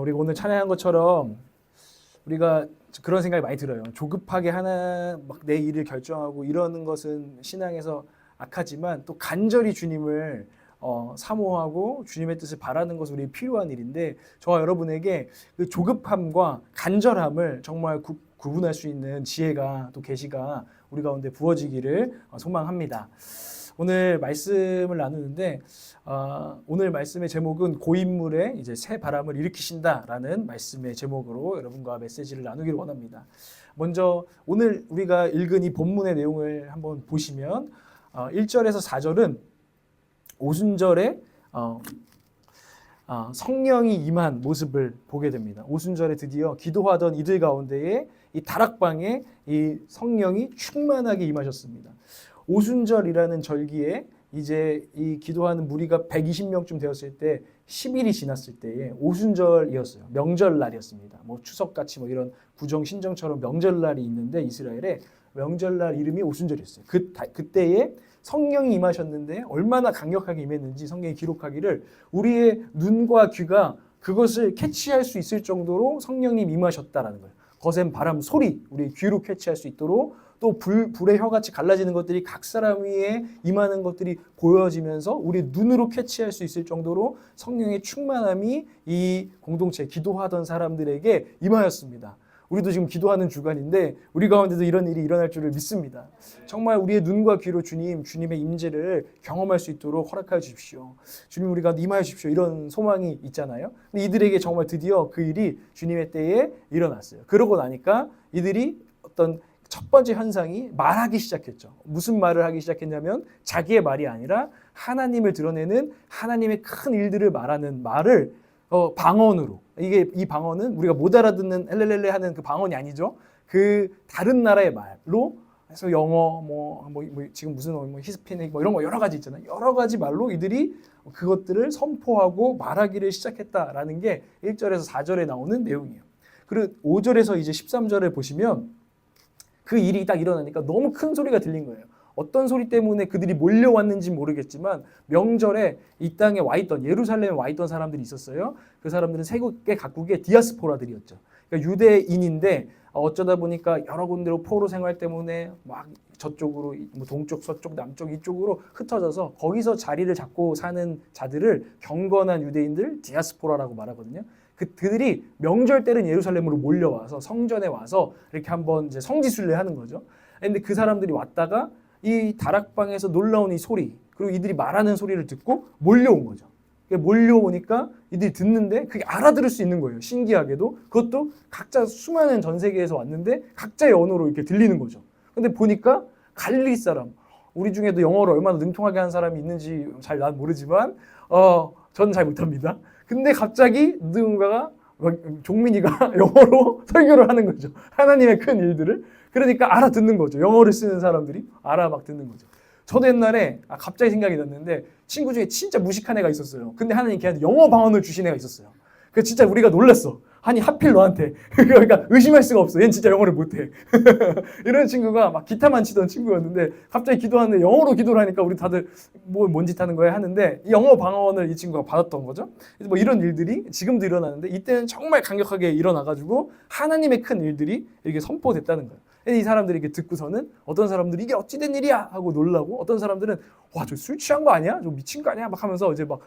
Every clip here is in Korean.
우리가 오늘 찬양한 것처럼 우리가 그런 생각이 많이 들어요. 조급하게 하나 막 내 일을 결정하고 이러는 것은 신앙에서 악하지만 또 간절히 주님을 사모하고 주님의 뜻을 바라는 것은 우리 필요한 일인데 저와 여러분에게 그 조급함과 간절함을 정말 구분할 수 있는 지혜가 또 계시가 우리 가운데 부어지기를 소망합니다. 오늘 말씀을 나누는데 오늘 말씀의 제목은 고인물의 이제 새 바람을 일으키신다라는 말씀의 제목으로 여러분과 메시지를 나누기를 원합니다. 먼저 오늘 우리가 읽은 이 본문의 내용을 한번 보시면 1절에서 4절은 오순절에 성령이 임한 모습을 보게 됩니다. 오순절에 드디어 기도하던 이들 가운데에 이 다락방에 이 성령이 충만하게 임하셨습니다. 오순절이라는 절기에 이제 이 기도하는 무리가 120명쯤 되었을 때 10일이 지났을 때에 오순절이었어요. 명절날이었습니다. 뭐 추석같이 뭐 이런 구정 신정처럼 명절날이 있는데 이스라엘에 명절날 이름이 오순절이었어요. 그때에 성령이 임하셨는데 얼마나 강력하게 임했는지 성경이 기록하기를 우리의 눈과 귀가 그것을 캐치할 수 있을 정도로 성령님 임하셨다라는 거예요. 거센 바람 소리 우리 귀로 캐치할 수 있도록 또 불의 혀같이 갈라지는 것들이 각 사람 위에 임하는 것들이 보여지면서 우리 눈으로 캐치할 수 있을 정도로 성령의 충만함이 이 공동체 기도하던 사람들에게 임하였습니다. 우리도 지금 기도하는 주간인데 우리 가운데도 이런 일이 일어날 줄을 믿습니다. 정말 우리의 눈과 귀로 주님의 임재를 경험할 수 있도록 허락하여 주십시오. 주님 우리 가운데 임하여 주십시오. 이런 소망이 있잖아요. 근데 이들에게 정말 드디어 그 일이 주님의 때에 일어났어요. 그러고 나니까 이들이 어떤 첫 번째 현상이 말하기 시작했죠. 무슨 말을 하기 시작했냐면 자기의 말이 아니라 하나님을 드러내는 하나님의 큰 일들을 말하는 말을 방언으로. 이 방언은 우리가 못 알아듣는 엘렐렐레 하는 그 방언이 아니죠. 그 다른 나라의 말로 해서 영어 뭐 지금 무슨 히스패닉 뭐 이런 거 여러 가지 있잖아요. 여러 가지 말로 이들이 그것들을 선포하고 말하기를 시작했다라는 게 1절에서 4절에 나오는 내용이에요. 그리고 5절에서 이제 13절을 보시면 그 일이 딱 일어나니까 너무 큰 소리가 들린 거예요. 어떤 소리 때문에 그들이 몰려왔는지 모르겠지만 명절에 이 땅에 와 있던 예루살렘에 와 있던 사람들이 있었어요. 그 사람들은 세계 각국의 디아스포라들이었죠. 그러니까 유대인인데 어쩌다 보니까 여러 군데로 포로 생활 때문에 막 저쪽으로 뭐 동쪽, 서쪽, 남쪽 이쪽으로 흩어져서 거기서 자리를 잡고 사는 자들을 경건한 유대인들 디아스포라라고 말하거든요. 그들이 명절 때는 예루살렘으로 몰려와서 성전에 와서 이렇게 한번 이제 성지순례 하는 거죠. 근데 그 사람들이 왔다가 이 다락방에서 놀라운 이 소리 그리고 이들이 말하는 소리를 듣고 몰려온 거죠. 몰려오니까 이들이 듣는데 그게 알아들을 수 있는 거예요. 신기하게도 그것도 각자 수많은 전 세계에서 왔는데 각자의 언어로 이렇게 들리는 거죠. 근데 보니까 갈릴리 사람 우리 중에도 영어를 얼마나 능통하게 하는 사람이 있는지 잘 난 모르지만 저는 잘 못합니다. 근데 갑자기 누군가가 종민이가 영어로 설교를 하는 거죠. 하나님의 큰 일들을. 그러니까 알아듣는 거죠. 영어를 쓰는 사람들이 막 듣는 거죠. 저도 옛날에 갑자기 생각이 났는데 친구 중에 진짜 무식한 애가 있었어요. 근데 하나님 걔한테 영어 방언을 주신 애가 있었어요. 그 진짜 우리가 놀랐어. 아니 하필 너한테. 그러니까 의심할 수가 없어. 얘는 진짜 영어를 못해. 이런 친구가 막 기타만 치던 친구였는데 갑자기 기도하는데 영어로 기도를 하니까 우리 다들 뭔 짓 하는 거야 하는데 이 영어 방언을 이 친구가 받았던 거죠. 그래서 뭐 이런 일들이 지금도 일어나는데 이때는 정말 강력하게 일어나가지고 하나님의 큰 일들이 이렇게 선포됐다는 거예요. 이 사람들이 이렇게 듣고서는 어떤 사람들이 이게 어찌된 일이야 하고 놀라고 어떤 사람들은 와, 저 술 취한 거 아니야? 저 미친 거 아니야? 막 하면서 이제 막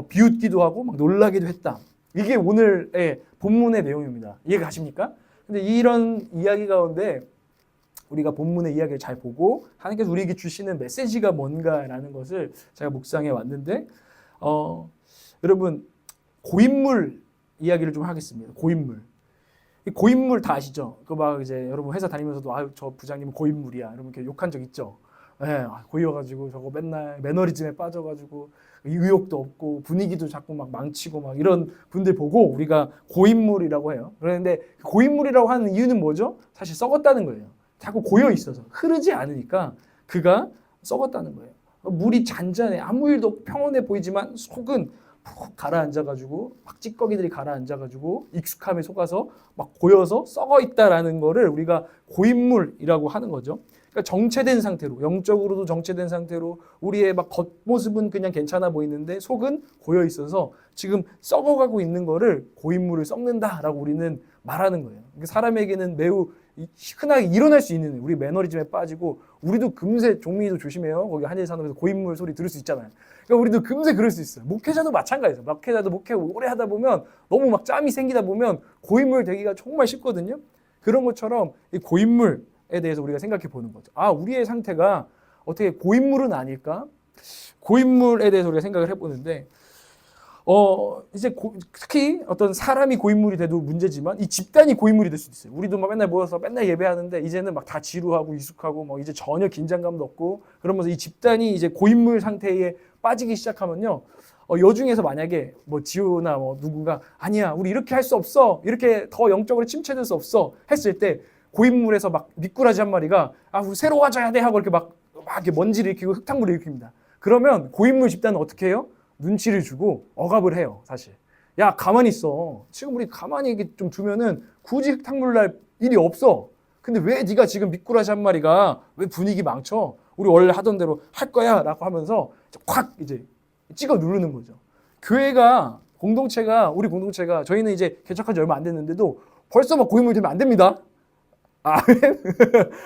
비웃기도 하고 막 놀라기도 했다. 이게 오늘의 본문의 내용입니다. 이해가 가십니까? 근데 이런 이야기 가운데 우리가 본문의 이야기를 잘 보고 하나님께서 우리에게 주시는 메시지가 뭔가라는 것을 제가 묵상해 왔는데 여러분 고인물 이야기를 좀 하겠습니다. 고인물 다 아시죠? 그 막 이제 여러분 회사 다니면서도 저 부장님은 고인물이야. 여러분 이렇게 욕한 적 있죠? 네, 고이어가지고 저거 맨날 매너리즘에 빠져가지고 의욕도 없고 분위기도 자꾸 막 망치고 막 이런 분들 보고 우리가 고인물이라고 해요. 그런데 고인물이라고 하는 이유는 뭐죠? 사실 썩었다는 거예요. 자꾸 고여 있어서 흐르지 않으니까 그가 썩었다는 거예요. 물이 잔잔해 아무 일도 평온해 보이지만 속은 푹 가라앉아가지고 막 찌꺼기들이 가라앉아가지고 익숙함에 속아서 막 고여서 썩어 있다라는 거를 우리가 고인물이라고 하는 거죠. 그러니까 정체된 상태로, 영적으로도 정체된 상태로 우리의 막 겉모습은 그냥 괜찮아 보이는데 속은 고여 있어서 지금 썩어가고 있는 거를 고인물을 썩는다라고 우리는 말하는 거예요. 그러니까 사람에게는 매우 흔하게 일어날 수 있는 우리 매너리즘에 빠지고 우리도 금세 종민이도 조심해요. 거기 한일산업에서 고인물 소리 들을 수 있잖아요. 그러니까 우리도 금세 그럴 수 있어요. 목회자도 마찬가지예요. 목회자도 목회 오래 하다 보면 너무 막 짬이 생기다 보면 고인물 되기가 정말 쉽거든요. 그런 것처럼 이 고인물에 대해서 우리가 생각해 보는 거죠. 아, 우리의 상태가 어떻게 고인물은 아닐까? 고인물에 대해서 우리가 생각을 해보는데 이제 특히 어떤 사람이 고인물이 돼도 문제지만 이 집단이 고인물이 될 수도 있어요. 우리도 막 맨날 모여서 맨날 예배하는데 이제는 막 다 지루하고 익숙하고 뭐 이제 전혀 긴장감도 없고 그러면서 이 집단이 이제 고인물 상태에 빠지기 시작하면요. 여중에서 만약에 뭐 지호나 뭐 누군가 아니야 우리 이렇게 할 수 없어 이렇게 더 영적으로 침체될 수 없어 했을 때 고인물에서 막 미꾸라지 한 마리가 아 우리 새로 가져야 돼 하고 이렇게 막 이렇게 먼지를 일으키고 흙탕물을 일으킵니다. 그러면 고인물 집단은 어떻게 해요? 눈치를 주고 억압을 해요, 사실. 야, 가만히 있어. 지금 우리 가만히 이렇게 좀 두면은 굳이 흙탕물 날 일이 없어. 근데 왜 네가 지금 미꾸라지 한 마리가 왜 분위기 망쳐? 우리 원래 하던 대로 할 거야 라고 하면서 확 이제 찍어 누르는 거죠. 교회가 우리 공동체가 저희는 이제 개척한 지 얼마 안 됐는데도 벌써 막 고인물 되면 안 됩니다. 아멘.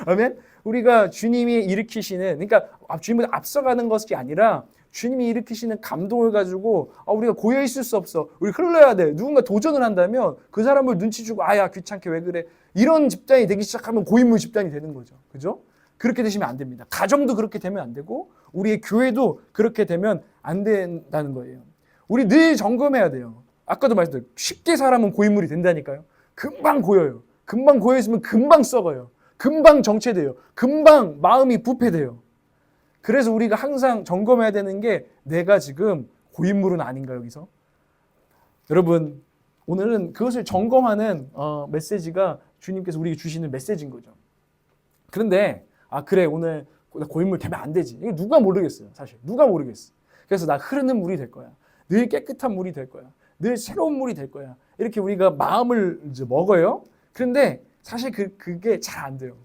아멘. 우리가 주님이 일으키시는 그러니까 주님보다 앞서가는 것이 아니라 주님이 일으키시는 감동을 가지고 우리가 고여 있을 수 없어. 우리 흘러야 돼. 누군가 도전을 한다면 그 사람을 눈치 주고 아야 귀찮게 왜 그래. 이런 집단이 되기 시작하면 고인물 집단이 되는 거죠. 그죠? 그렇게 되시면 안 됩니다. 가정도 그렇게 되면 안 되고 우리의 교회도 그렇게 되면 안 된다는 거예요. 우리 늘 점검해야 돼요. 아까도 말씀드렸죠. 쉽게 사람은 고인물이 된다니까요. 금방 고여요. 금방 고여 있으면 금방 썩어요. 금방 정체돼요. 금방 마음이 부패돼요. 그래서 우리가 항상 점검해야 되는 게 내가 지금 고인물은 아닌가 여기서? 여러분 오늘은 그것을 점검하는 메시지가 주님께서 우리에게 주시는 메시지인 거죠. 그런데 그래 오늘 고인물 되면 안 되지. 이거 누가 모르겠어요. 사실 누가 모르겠어. 그래서 나 흐르는 물이 될 거야. 늘 깨끗한 물이 될 거야. 늘 새로운 물이 될 거야. 이렇게 우리가 마음을 이제 먹어요. 그런데 사실 그게 잘 안 돼요.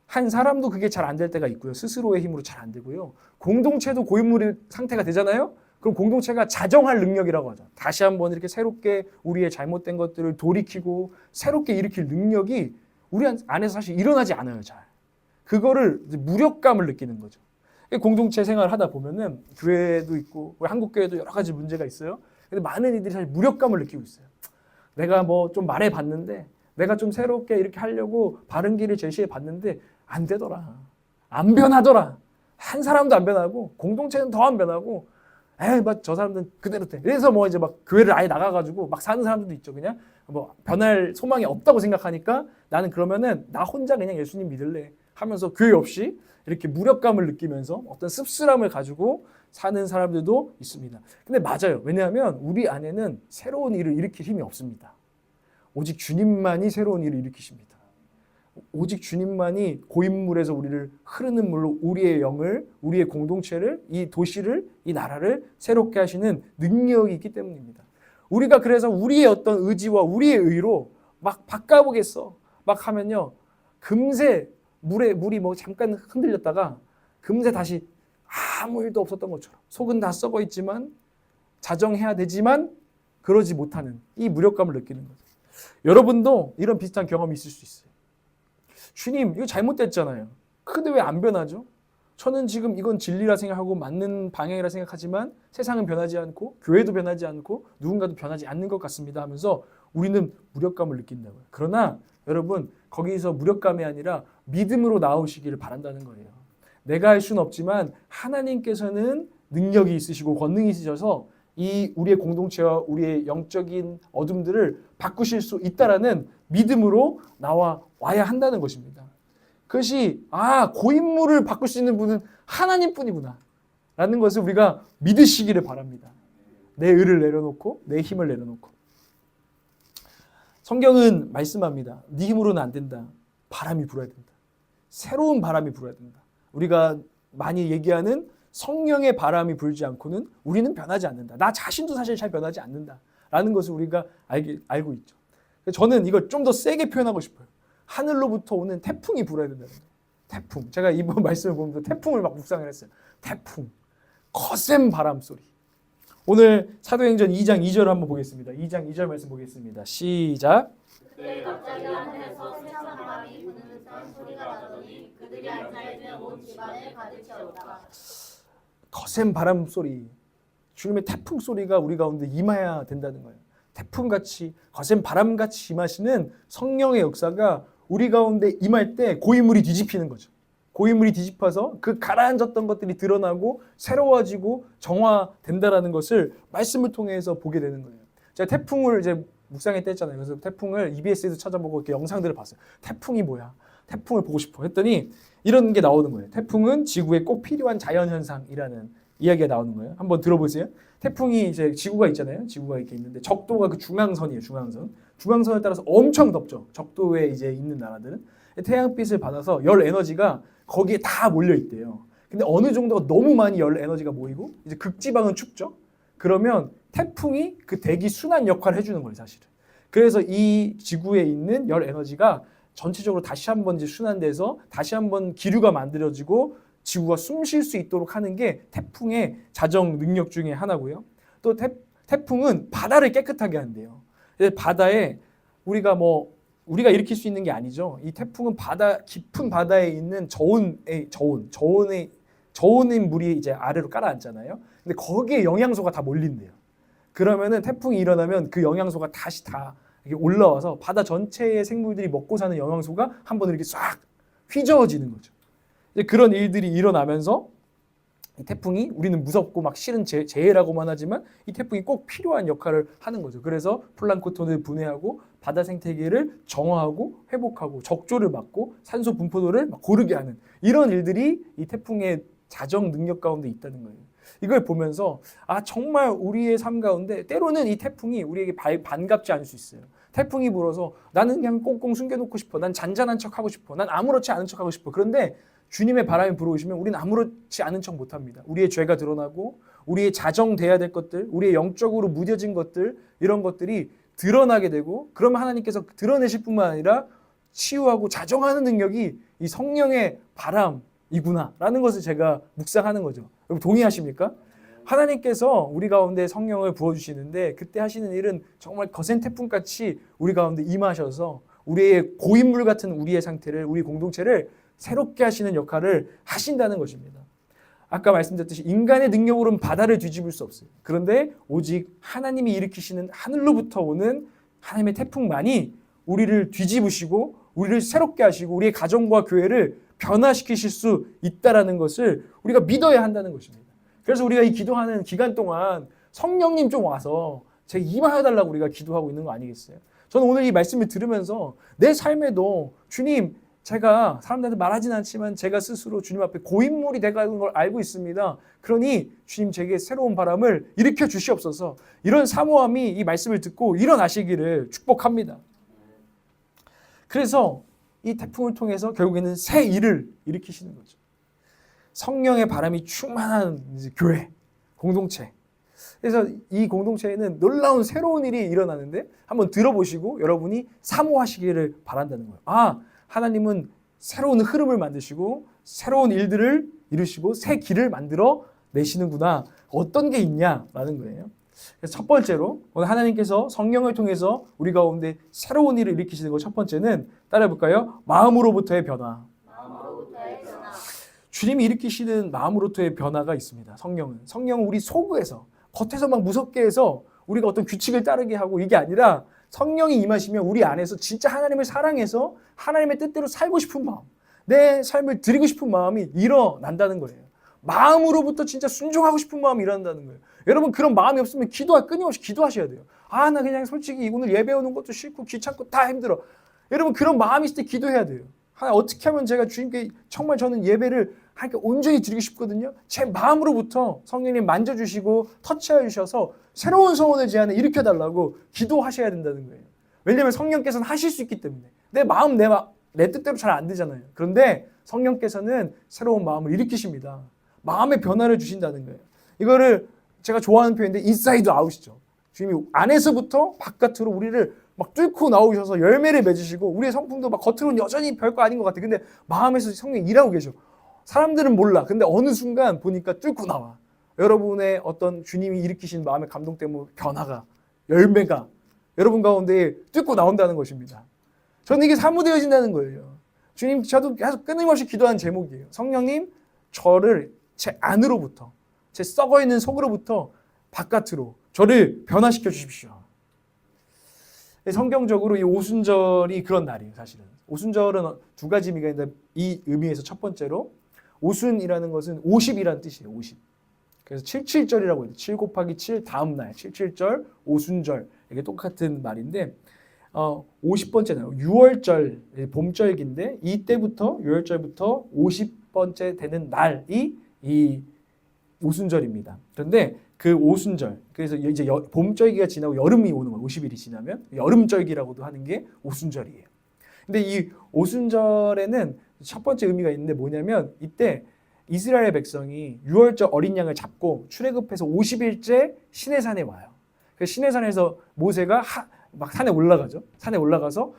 한 사람도 그게 잘 안 될 때가 있고요. 스스로의 힘으로 잘 안 되고요. 공동체도 고인물의 상태가 되잖아요. 그럼 공동체가 자정할 능력이라고 하죠. 다시 한번 이렇게 새롭게 우리의 잘못된 것들을 돌이키고 새롭게 일으킬 능력이 우리 안에서 사실 일어나지 않아요. 잘. 그거를 무력감을 느끼는 거죠. 공동체 생활을 하다 보면은 교회도 있고 한국 교회도 여러 가지 문제가 있어요. 근데 많은 이들이 사실 무력감을 느끼고 있어요. 내가 뭐 좀 말해봤는데 내가 좀 새롭게 이렇게 하려고 바른 길을 제시해 봤는데 안 되더라. 안 변하더라. 한 사람도 안 변하고 공동체는 더 안 변하고 막 저 사람들은 그대로 돼. 그래서 뭐 이제 막 교회를 아예 나가가지고 막 사는 사람들도 있죠. 그냥 뭐 변할 소망이 없다고 생각하니까 나는 그러면은 나 혼자 그냥 예수님 믿을래 하면서 교회 없이 이렇게 무력감을 느끼면서 어떤 씁쓸함을 가지고 사는 사람들도 있습니다. 근데 맞아요. 왜냐하면 우리 안에는 새로운 일을 일으킬 힘이 없습니다. 오직 주님만이 새로운 일을 일으키십니다. 오직 주님만이 고인물에서 우리를 흐르는 물로 우리의 영을, 우리의 공동체를, 이 도시를, 이 나라를 새롭게 하시는 능력이 있기 때문입니다. 우리가 그래서 우리의 어떤 의지와 우리의 의로 막 바꿔보겠어. 막 하면요. 금세 물이 뭐 잠깐 흔들렸다가 금세 다시 아무 일도 없었던 것처럼 속은 다 썩어 있지만 자정해야 되지만 그러지 못하는 이 무력감을 느끼는 거죠. 여러분도 이런 비슷한 경험이 있을 수 있어요. 주님 이거 잘못됐잖아요. 근데 왜 안 변하죠? 저는 지금 이건 진리라 생각하고 맞는 방향이라 생각하지만 세상은 변하지 않고 교회도 변하지 않고 누군가도 변하지 않는 것 같습니다 하면서 우리는 무력감을 느낀다고요. 그러나 여러분 거기서 무력감이 아니라 믿음으로 나오시기를 바란다는 거예요. 내가 할 수는 없지만 하나님께서는 능력이 있으시고 권능이 있으셔서 이 우리의 공동체와 우리의 영적인 어둠들을 바꾸실 수 있다라는 믿음으로 와야 한다는 것입니다. 그것이 고인물을 바꿀 수 있는 분은 하나님뿐이구나 라는 것을 우리가 믿으시기를 바랍니다. 내 의를 내려놓고 내 힘을 내려놓고. 성경은 말씀합니다. 네 힘으로는 안 된다. 바람이 불어야 된다. 새로운 바람이 불어야 된다. 우리가 많이 얘기하는 성령의 바람이 불지 않고는 우리는 변하지 않는다. 나 자신도 사실 잘 변하지 않는다라는 것을 우리가 알고 있죠. 저는 이걸 좀 더 세게 표현하고 싶어요. 하늘로부터 오는 태풍이 불어야 된다는 거예요. 태풍. 제가 이번 말씀을 보면서 태풍을 막 묵상을 했어요. 태풍. 거센 바람 소리. 오늘 사도행전 2장 2절을 한번 보겠습니다. 2장 2절 말씀 보겠습니다. 시작. 그때 갑자기 하늘에서 세상 바람이 부는 듯한 소리가 나더니 그들이 앉아 있는 온 집안을 가득 채웠다. 거센 바람 소리. 주님의 태풍 소리가 우리 가운데 임해야 된다는 거예요. 태풍같이 거센 바람같이 임하시는 성령의 역사가 우리 가운데 임할 때 고인물이 뒤집히는 거죠. 고인물이 뒤집어서 그 가라앉았던 것들이 드러나고 새로워지고 정화된다라는 것을 말씀을 통해서 보게 되는 거예요. 제가 태풍을 이제 묵상회 때 했잖아요. 그래서 태풍을 EBS에도 찾아보고 이렇게 영상들을 봤어요. 태풍이 뭐야? 태풍을 보고 싶어 했더니 이런 게 나오는 거예요. 태풍은 지구에 꼭 필요한 자연현상이라는 이야기가 나오는 거예요. 한번 들어보세요. 태풍이 이제 지구가 있잖아요. 지구가 이렇게 있는데 적도가 그 중앙선이에요. 중앙선. 중앙선에 따라서 엄청 덥죠. 적도에 이제 있는 나라들은 태양빛을 받아서 열 에너지가 거기에 다 몰려 있대요. 근데 어느 정도가 너무 많이 열 에너지가 모이고 이제 극지방은 춥죠. 그러면 태풍이 그 대기 순환 역할을 해주는 거예요, 사실은. 그래서 이 지구에 있는 열 에너지가 전체적으로 다시 한번 이제 순환돼서 다시 한번 기류가 만들어지고 지구가 숨 쉴 수 있도록 하는 게 태풍의 자정 능력 중에 하나고요. 또 태풍은 바다를 깨끗하게 한대요. 바다에 우리가 일으킬 수 있는 게 아니죠. 이 태풍은 깊은 바다에 있는 저온인 물이 이제 아래로 깔아앉잖아요. 근데 거기에 영양소가 다 몰린대요. 그러면은 태풍이 일어나면 그 영양소가 다시 다 이렇게 올라와서 바다 전체의 생물들이 먹고 사는 영양소가 한번 이렇게 싹 휘저어지는 거죠. 이제 그런 일들이 일어나면서 이 태풍이 우리는 무섭고 막 싫은 재해라고만 하지만 이 태풍이 꼭 필요한 역할을 하는 거죠. 그래서 플랑크톤을 분해하고 바다 생태계를 정화하고 회복하고 적조를 막고 산소 분포도를 막 고르게 하는 이런 일들이 이 태풍의 자정 능력 가운데 있다는 거예요. 이걸 보면서 정말 우리의 삶 가운데 때로는 이 태풍이 우리에게 반갑지 않을 수 있어요. 태풍이 불어서 나는 그냥 꽁꽁 숨겨놓고 싶어. 난 잔잔한 척하고 싶어. 난 아무렇지 않은 척하고 싶어. 그런데 주님의 바람이 불어오시면 우리는 아무렇지 않은 척 못합니다. 우리의 죄가 드러나고 우리의 자정돼야 될 것들, 우리의 영적으로 무뎌진 것들 이런 것들이 드러나게 되고 그러면 하나님께서 드러내실 뿐만 아니라 치유하고 자정하는 능력이 이 성령의 바람이구나라는 것을 제가 묵상하는 거죠. 여러분 동의하십니까? 하나님께서 우리 가운데 성령을 부어주시는데 그때 하시는 일은 정말 거센 태풍같이 우리 가운데 임하셔서 우리의 고인물 같은 우리의 상태를 우리 공동체를 새롭게 하시는 역할을 하신다는 것입니다. 아까 말씀드렸듯이 인간의 능력으로는 바다를 뒤집을 수 없어요. 그런데 오직 하나님이 일으키시는 하늘로부터 오는 하나님의 태풍만이 우리를 뒤집으시고 우리를 새롭게 하시고 우리의 가정과 교회를 변화시키실 수 있다는 것을 우리가 믿어야 한다는 것입니다. 그래서 우리가 이 기도하는 기간 동안 성령님 좀 와서 제 임하여달라고 우리가 기도하고 있는 거 아니겠어요? 저는 오늘 이 말씀을 들으면서 내 삶에도 주님 제가 사람들한테 말하진 않지만 제가 스스로 주님 앞에 고인물이 돼가는 걸 알고 있습니다. 그러니 주님 제게 새로운 바람을 일으켜 주시옵소서. 이런 사모함이 이 말씀을 듣고 일어나시기를 축복합니다. 그래서 이 태풍을 통해서 결국에는 새 일을 일으키시는 거죠. 성령의 바람이 충만한 교회, 공동체. 그래서 이 공동체에는 놀라운 새로운 일이 일어나는데 한번 들어보시고 여러분이 사모하시기를 바란다는 거예요. 하나님은 새로운 흐름을 만드시고 새로운 일들을 이루시고 새 길을 만들어 내시는구나. 어떤 게 있냐라는 거예요. 그래서 첫 번째로 오늘 하나님께서 성령을 통해서 우리 가운데 새로운 일을 일으키시는 것 첫 번째는 따라해볼까요? 마음으로부터의 변화. 주님이 일으키시는 마음으로부터의 변화가 있습니다. 성령은 우리 속에서 겉에서 막 무섭게 해서 우리가 어떤 규칙을 따르게 하고 이게 아니라 성령이 임하시면 우리 안에서 진짜 하나님을 사랑해서 하나님의 뜻대로 살고 싶은 마음, 내 삶을 드리고 싶은 마음이 일어난다는 거예요. 마음으로부터 진짜 순종하고 싶은 마음이 일어난다는 거예요. 여러분 그런 마음이 없으면 끊임없이 기도하셔야 돼요. 나 그냥 솔직히 오늘 예배 오는 것도 싫고 귀찮고 다 힘들어. 여러분 그런 마음이 있을 때 기도해야 돼요. 어떻게 하면 제가 주님께 정말 저는 예배를 하나님께 온전히 드리고 싶거든요. 제 마음으로부터 성령님 만져주시고 터치해 주셔서 새로운 소원의 제안을 일으켜달라고 기도하셔야 된다는 거예요. 왜냐하면 성령께서는 하실 수 있기 때문에. 내 마음 내 뜻대로 잘 안 되잖아요. 그런데 성령께서는 새로운 마음을 일으키십니다. 마음의 변화를 주신다는 거예요. 이거를 제가 좋아하는 표현인데 인사이드 아웃이죠. 주님이 안에서부터 바깥으로 우리를 막 뚫고 나오셔서 열매를 맺으시고 우리의 성품도 막 겉으로는 여전히 별거 아닌 것 같아. 근데 마음에서 성령이 일하고 계셔. 사람들은 몰라. 근데 어느 순간 보니까 뚫고 나와. 여러분의 어떤 주님이 일으키신 마음의 감동 때문에 변화가, 열매가 여러분 가운데 뚫고 나온다는 것입니다. 저는 이게 사무되어진다는 거예요. 주님, 저도 계속 끊임없이 기도하는 제목이에요. 성령님, 저를 제 안으로부터, 제 썩어있는 속으로부터 바깥으로 저를 변화시켜 주십시오. 성경적으로 이 오순절이 그런 날이에요. 사실은 오순절은 두 가지 의미가 있는데 이 의미에서 첫 번째로 오순이라는 것은 50이라는 뜻이에요. 50. 그래서 77절이라고 해요. 7 곱하기 7 다음 날 77절 오순절 이게 똑같은 말인데 50번째 날 6월절 봄절기인데 이때부터 6월절부터 50번째 되는 날이 이 오순절입니다. 그런데 그 오순절 그래서 이제 봄절기가 지나고 여름이 오는 거예요. 50일이 지나면 여름절기라고도 하는 게 오순절이에요. 근데 이 오순절에는 첫 번째 의미가 있는데 뭐냐면 이때 이스라엘 백성이 6월절 어린 양을 잡고 출애굽해서 50일째 시내산에 와요. 그래서 시내산에서 모세가 막 산에 올라가죠. 산에 올라가서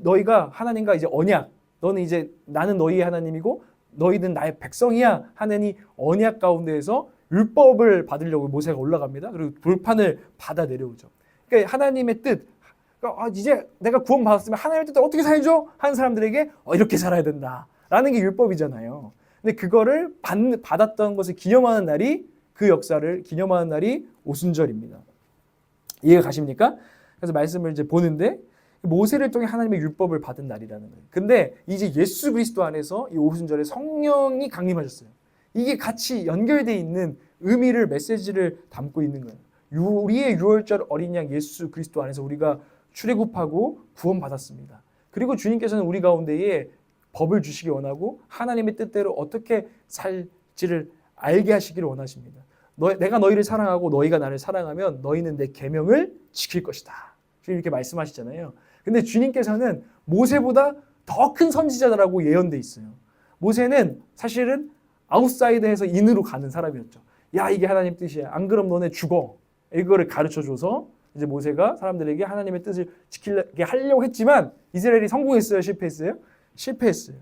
너희가 하나님과 이제 언약, 너는 이제 나는 너희의 하나님이고 너희는 나의 백성이야 하는 이 언약 가운데에서 율법을 받으려고 모세가 올라갑니다. 그리고 돌판을 받아 내려오죠. 그러니까 하나님의 뜻, 이제 내가 구원 받았으면 하나님의 뜻을 어떻게 살죠? 하는 사람들에게 이렇게 살아야 된다라는 게 율법이잖아요. 근데 그거를 받았던 것을 기념하는 날이 그 역사를 기념하는 날이 오순절입니다. 이해가 가십니까? 그래서 말씀을 이제 보는데 모세를 통해 하나님의 율법을 받은 날이라는 거예요. 근데 이제 예수 그리스도 안에서 이 오순절에 성령이 강림하셨어요. 이게 같이 연결되어 있는 의미를 메시지를 담고 있는 거예요. 우리의 6월절 어린 양 예수 그리스도 안에서 우리가 출애굽하고 구원받았습니다. 그리고 주님께서는 우리 가운데에 법을 주시기 원하고 하나님의 뜻대로 어떻게 살지를 알게 하시기를 원하십니다. 내가 너희를 사랑하고 너희가 나를 사랑하면 너희는 내 계명을 지킬 것이다. 주님 이렇게 말씀하시잖아요. 근데 주님께서는 모세보다 더 큰 선지자라고 예언돼 있어요. 모세는 사실은 아웃사이드에서 인으로 가는 사람이었죠. 야, 이게 하나님 뜻이야. 안 그럼 너네 죽어. 이거를 가르쳐줘서 이제 모세가 사람들에게 하나님의 뜻을 지키게 하려고 했지만 이스라엘이 성공했어요? 실패했어요? 실패했어요.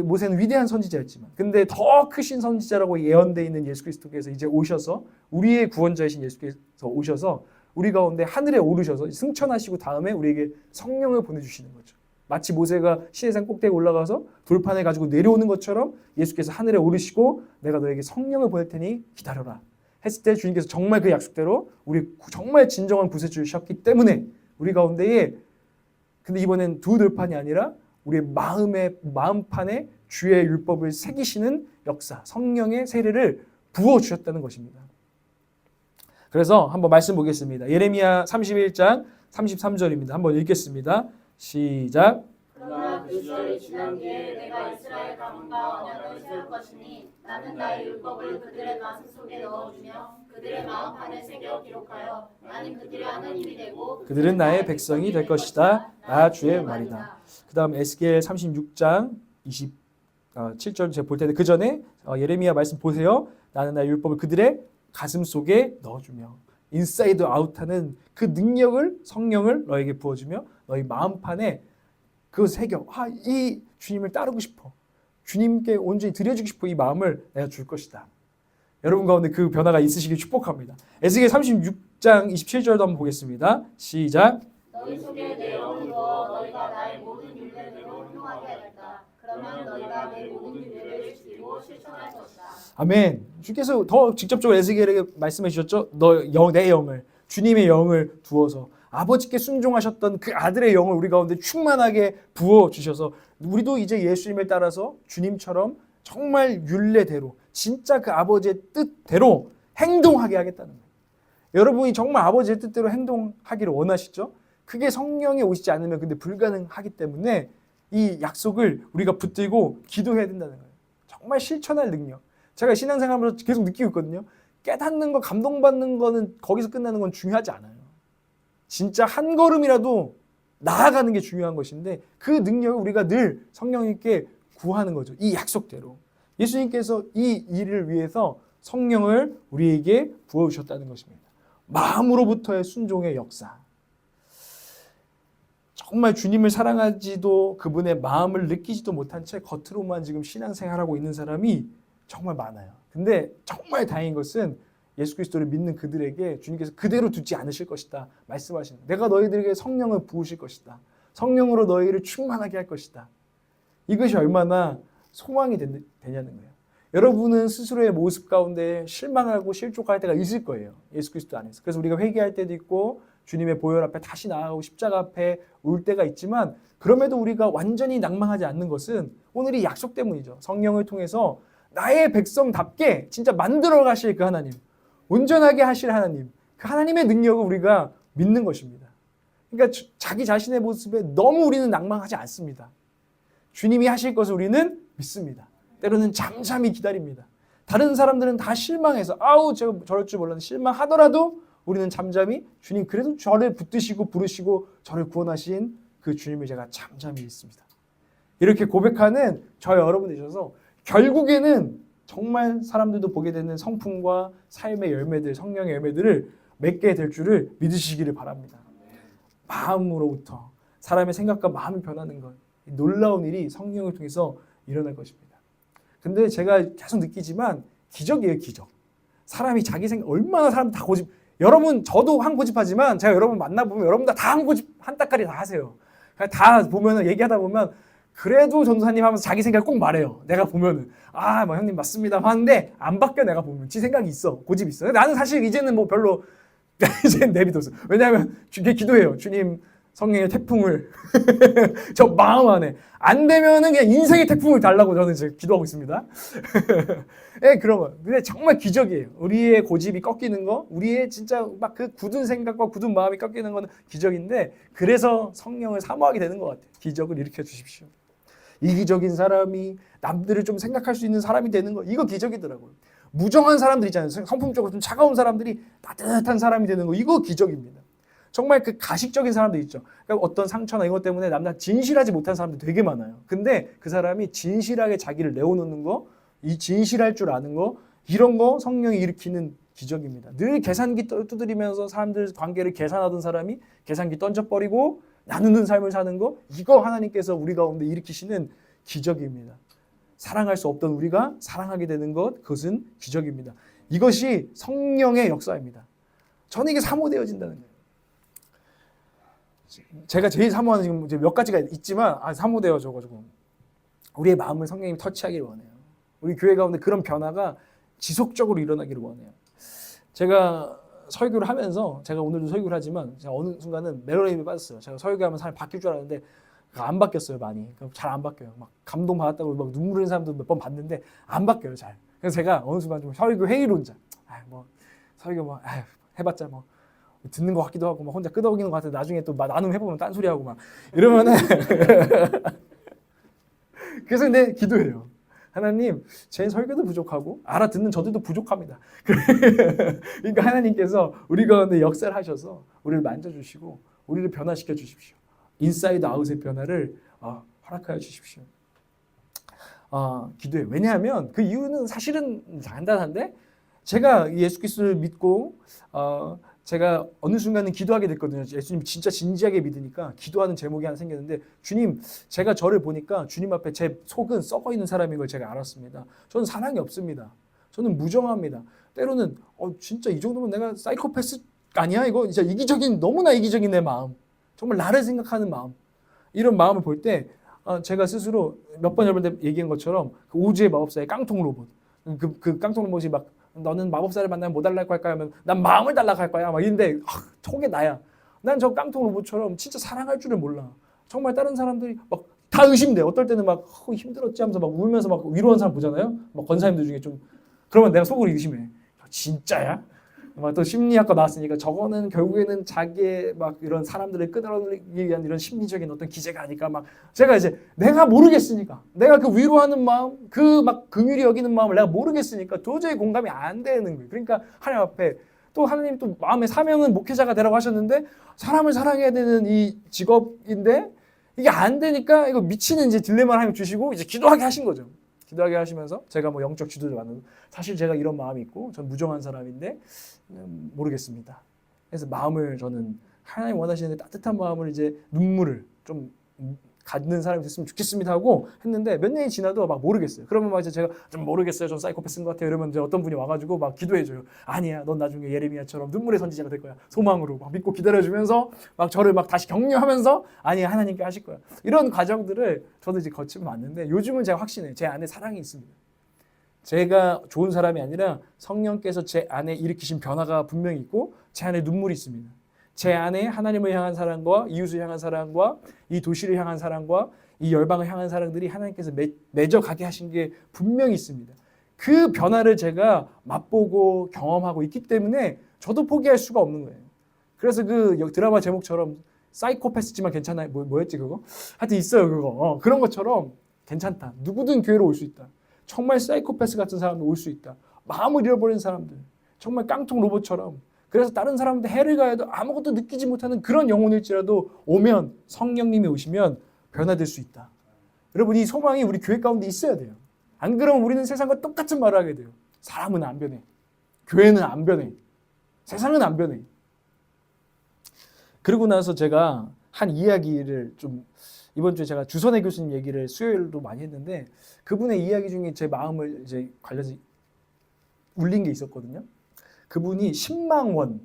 모세는 위대한 선지자였지만 근데 더 크신 선지자라고 예언되어 있는 예수 그리스도께서 이제 오셔서 우리의 구원자이신 예수께서 오셔서 우리 가운데 하늘에 오르셔서 승천하시고 다음에 우리에게 성령을 보내주시는 거죠. 마치 모세가 시내산 꼭대기에 올라가서 돌판을 가지고 내려오는 것처럼 예수께서 하늘에 오르시고 내가 너에게 성령을 보낼 테니 기다려라 했을 때 주님께서 정말 그 약속대로 우리 정말 진정한 구세주셨기 때문에 우리 가운데에 근데 이번엔 두 돌판이 아니라 우리의 마음판에 주의 율법을 새기시는 역사, 성령의 세례를 부어주셨다는 것입니다. 그래서 한번 말씀 보겠습니다. 예레미야 31장 33절입니다. 한번 읽겠습니다. 시작. 그러나 그 시절이 지난 뒤에 내가 이스라엘 가문과 언약을 세울 것이니 나는 나의 율법을 그들의 가슴 속에 넣어주며 그들의 마음판에 새겨 기록하여 나는 그들의 하나님이 되고 그들은 나의 백성이 될 것이다. 나 주의 말이다. 그 다음 에스겔 36장 27절 제가 볼 텐데 그 전에 예레미야 말씀 보세요. 나는 나의 율법을 그들의 가슴 속에 넣어주며 인사이드 아웃하는 그 능력을 성령을 너에게 부어주며 너희 마음판에 그 새겨 이 주님을 따르고 싶어 주님께 온전히 드려주고 싶어 이 마음을 내가 줄 것이다. 여러분 가운데 그 변화가 있으시길 축복합니다. 에스겔 36장 27절도 한번 보겠습니다. 시작. 너희 속에 내 영을 두어 너희가 나의 모든 율례대로 행하게 하겠다. 그러면 너희가 내 모든 율례를 지키고 실천할 것이다. 아멘. 주께서 더 직접적으로 에스겔에게 말씀해 주셨죠. 내 영을 주님의 영을 두어서 아버지께 순종하셨던 그 아들의 영을 우리 가운데 충만하게 부어주셔서 우리도 이제 예수님을 따라서 주님처럼 정말 율례대로 진짜 그 아버지의 뜻대로 행동하게 하겠다는 거예요. 여러분이 정말 아버지의 뜻대로 행동하기를 원하시죠? 그게 성령이 오시지 않으면 근데 불가능하기 때문에 이 약속을 우리가 붙들고 기도해야 된다는 거예요. 정말 실천할 능력. 제가 신앙생활하면서 계속 느끼고 있거든요. 깨닫는 거, 감동받는 거는 거기서 끝나는 건 중요하지 않아요. 진짜 한 걸음이라도 나아가는 게 중요한 것인데 그 능력을 우리가 늘 성령님께 구하는 거죠. 이 약속대로. 예수님께서 이 일을 위해서 성령을 우리에게 부어주셨다는 것입니다. 마음으로부터의 순종의 역사. 정말 주님을 사랑하지도 그분의 마음을 느끼지도 못한 채 겉으로만 지금 신앙생활하고 있는 사람이 정말 많아요. 근데 정말 다행인 것은 예수 그리스도를 믿는 그들에게 주님께서 그대로 두지 않으실 것이다 말씀하시는, 내가 너희들에게 성령을 부으실 것이다. 성령으로 너희를 충만하게 할 것이다. 이것이 얼마나 소망이 되냐는 거예요. 여러분은 스스로의 모습 가운데 실망하고 실족할 때가 있을 거예요. 예수 그리스도 안에서. 그래서 우리가 회개할 때도 있고 주님의 보혈 앞에 다시 나아가고 십자가 앞에 올 때가 있지만, 그럼에도 우리가 완전히 낭망하지 않는 것은 오늘 이 약속 때문이죠. 성령을 통해서 나의 백성답게 진짜 만들어 가실 그 하나님, 온전하게 하실 하나님, 그 하나님의 능력을 우리가 믿는 것입니다. 그러니까 자기 자신의 모습에 너무 우리는 낭망하지 않습니다. 주님이 하실 것을 우리는 믿습니다. 때로는 잠잠히 기다립니다. 다른 사람들은 다 실망해서 아우 제가 저럴 줄 몰랐는데 실망하더라도 우리는 잠잠히 주님 그래도 저를 붙드시고 부르시고 저를 구원하신 그 주님을 제가 잠잠히 믿습니다. 이렇게 고백하는 저 여러분 되셔서 결국에는 정말 사람들도 보게 되는 성품과 삶의 열매들, 성령의 열매들을 맺게 될 줄을 믿으시기를 바랍니다. 마음으로부터 사람의 생각과 마음이 변하는 것, 놀라운 일이 성령을 통해서 일어날 것입니다. 근데 제가 계속 느끼지만 기적이에요, 기적. 사람이 자기 생각, 얼마나 사람 다 고집, 여러분 저도 한 고집하지만 제가 여러분 만나보면 여러분 다 한 고집, 한 따까리 다 하세요. 다 보면 얘기하다 보면 그래도 전도사님 하면서 자기 생각 꼭 말해요. 내가 보면은 뭐 형님 맞습니다 하는데 안 바뀌어. 내가 보면 지 생각이 있어, 고집이 있어. 나는 사실 이제는 뭐 별로 이제는 내비뒀어. 왜냐하면 기도해요. 주님 성령의 태풍을 저 마음 안에 안 되면은 그냥 인생의 태풍을 달라고 저는 이제 기도하고 있습니다. 예, 그러면 근데 정말 기적이에요. 우리의 고집이 꺾이는 거, 우리의 진짜 막 그 굳은 생각과 굳은 마음이 꺾이는 거는 기적인데, 그래서 성령을 사모하게 되는 것 같아요. 기적을 일으켜 주십시오. 이기적인 사람이 남들을 좀 생각할 수 있는 사람이 되는 거, 이거 기적이더라고요. 무정한 사람들 있잖아요. 성품적으로 좀 차가운 사람들이 따뜻한 사람이 되는 거, 이거 기적입니다. 정말 그 가식적인 사람들 있죠. 그러니까 어떤 상처나 이것 때문에 남들 진실하지 못한 사람들 되게 많아요. 근데 그 사람이 진실하게 자기를 내어놓는 거, 이 진실할 줄 아는 거, 이런 거 성령이 일으키는 기적입니다. 늘 계산기 두드리면서 사람들 관계를 계산하던 사람이 계산기 던져버리고 나누는 삶을 사는 거, 이거 하나님께서 우리 가운데 일으키시는 기적입니다. 사랑할 수 없던 우리가 사랑하게 되는 것, 그것은 기적입니다. 이것이 성령의 역사입니다. 저는 이게 사모되어진다는 거예요. 제가 제일 사모하는 지금 이제 몇 가지가 있지만 사모되어져가지고 우리의 마음을 성령님이 터치하기를 원해요. 우리 교회 가운데 그런 변화가 지속적으로 일어나기를 원해요. 제가 설교를 하면서, 제가 오늘도 설교를 하지만 제가 어느 순간은 멜로디에 빠졌어요. 제가 설교하면 사람이 바뀔 줄 알았는데 안 바뀌었어요. 많이 잘 안 바뀌어요. 막 감동 받았다고 막 눈물 흘리는 사람도 몇 번 봤는데 안 바뀌어요, 잘. 그래서 제가 어느 순간 좀 설교 회의론자, 설교 해봤자 듣는 것 같기도 하고 막 혼자 끄덕이는 것 같은데 나중에 또 나눔 해보면 딴소리 하고 막 이러면은 그래서 근데 기도해요. 하나님, 제 설교도 부족하고 알아듣는 저들도 부족합니다. 그러니까 하나님께서 우리 가운데 역사를 하셔서 우리를 만져주시고 우리를 변화시켜 주십시오. 인사이드 아웃의 변화를 허락하여 주십시오. 기도해요. 왜냐하면 그 이유는 사실은 간단한데, 제가 예수 그리스도를 믿고 제가 어느 순간은 기도하게 됐거든요. 예수님 진짜 진지하게 믿으니까 기도하는 제목이 하나 생겼는데, 주님, 제가 저를 보니까 주님 앞에 제 속은 썩어 있는 사람인 걸 제가 알았습니다. 저는 사랑이 없습니다. 저는 무정합니다. 때로는 진짜 이 정도면 내가 사이코패스 아니야? 이거 진짜 너무나 이기적인 내 마음, 정말 나를 생각하는 마음, 이런 마음을 볼 때 제가 스스로 몇 번 여러분들 얘기한 것처럼 그 오즈의 마법사의 깡통 로봇, 그 깡통 로봇이 막 너는 마법사를 만나면 뭐 달라고 할 거야 하면 난 마음을 달라고 할 거야 막 이런데 저게 나야. 난 저 깡통 로봇처럼 진짜 사랑할 줄을 몰라. 정말 다른 사람들이 막 다 의심돼. 어떨 때는 막 힘들었지 하면서 막 울면서 막 위로하는 사람 보잖아요. 막 권사님들 중에 좀, 그러면 내가 속으로 의심해. 진짜야? 막 또 심리학과 나왔으니까 저거는 결국에는 자기의 막 이런 사람들을 끌어들이기 위한 이런 심리적인 어떤 기제가 아닐까. 막 제가 이제 내가 모르겠으니까, 내가 그 위로하는 마음, 그 막 긍휼히 여기는 마음을 내가 모르겠으니까 도저히 공감이 안 되는 거예요. 그러니까 하나님 앞에 또 하나님 또 마음의 사명은 목회자가 되라고 하셨는데 사람을 사랑해야 되는 이 직업인데 이게 안 되니까 이거 미치는 이제 딜레마를 하나님 주시고 이제 기도하게 하신 거죠. 기도하게 하시면서 제가 뭐 영적 지도를 받는 사실 제가 이런 마음이 있고 전 무정한 사람인데 모르겠습니다. 그래서 마음을 저는 하나님 원하시는 따뜻한 마음을 이제 눈물을 좀 갖는 사람이 됐으면 좋겠습니다 하고 했는데 몇 년이 지나도 막 모르겠어요. 그러면 막 이제 제가 좀 모르겠어요. 전 사이코패스인 것 같아요. 이러면 이제 어떤 분이 와가지고 막 기도해줘요. 아니야, 넌 나중에 예레미야처럼 눈물의 선지자가 될 거야. 소망으로 막 믿고 기다려주면서 막 저를 막 다시 격려하면서 아니야, 하나님께 하실 거야. 이런 과정들을 저도 이제 거치고 왔는데 요즘은 제가 확신해요. 제 안에 사랑이 있습니다. 제가 좋은 사람이 아니라 성령께서 제 안에 일으키신 변화가 분명히 있고 제 안에 눈물이 있습니다. 제 안에 하나님을 향한 사랑과 이웃을 향한 사랑과 이 도시를 향한 사랑과 이 열방을 향한 사랑들이 하나님께서 맺어가게 하신 게 분명히 있습니다. 그 변화를 제가 맛보고 경험하고 있기 때문에 저도 포기할 수가 없는 거예요. 그래서 그 드라마 제목처럼 사이코패스지만 괜찮아요. 뭐였지 그거? 하여튼 있어요 그거. 그런 것처럼 괜찮다. 누구든 교회로 올 수 있다. 정말 사이코패스 같은 사람도 올 수 있다. 마음을 잃어버린 사람들. 정말 깡통 로봇처럼. 그래서 다른 사람한테 해를 가해도 아무것도 느끼지 못하는 그런 영혼일지라도 오면 성령님이 오시면 변화될 수 있다. 여러분 이 소망이 우리 교회 가운데 있어야 돼요. 안 그러면 우리는 세상과 똑같은 말을 하게 돼요. 사람은 안 변해. 교회는 안 변해. 세상은 안 변해. 그러고 나서 제가 한 이야기를 좀 이번 주에 제가 주선혜 교수님 얘기를 수요일도 많이 했는데 그분의 이야기 중에 제 마음을 이제 관련해서 울린 게 있었거든요. 그분이 신망원,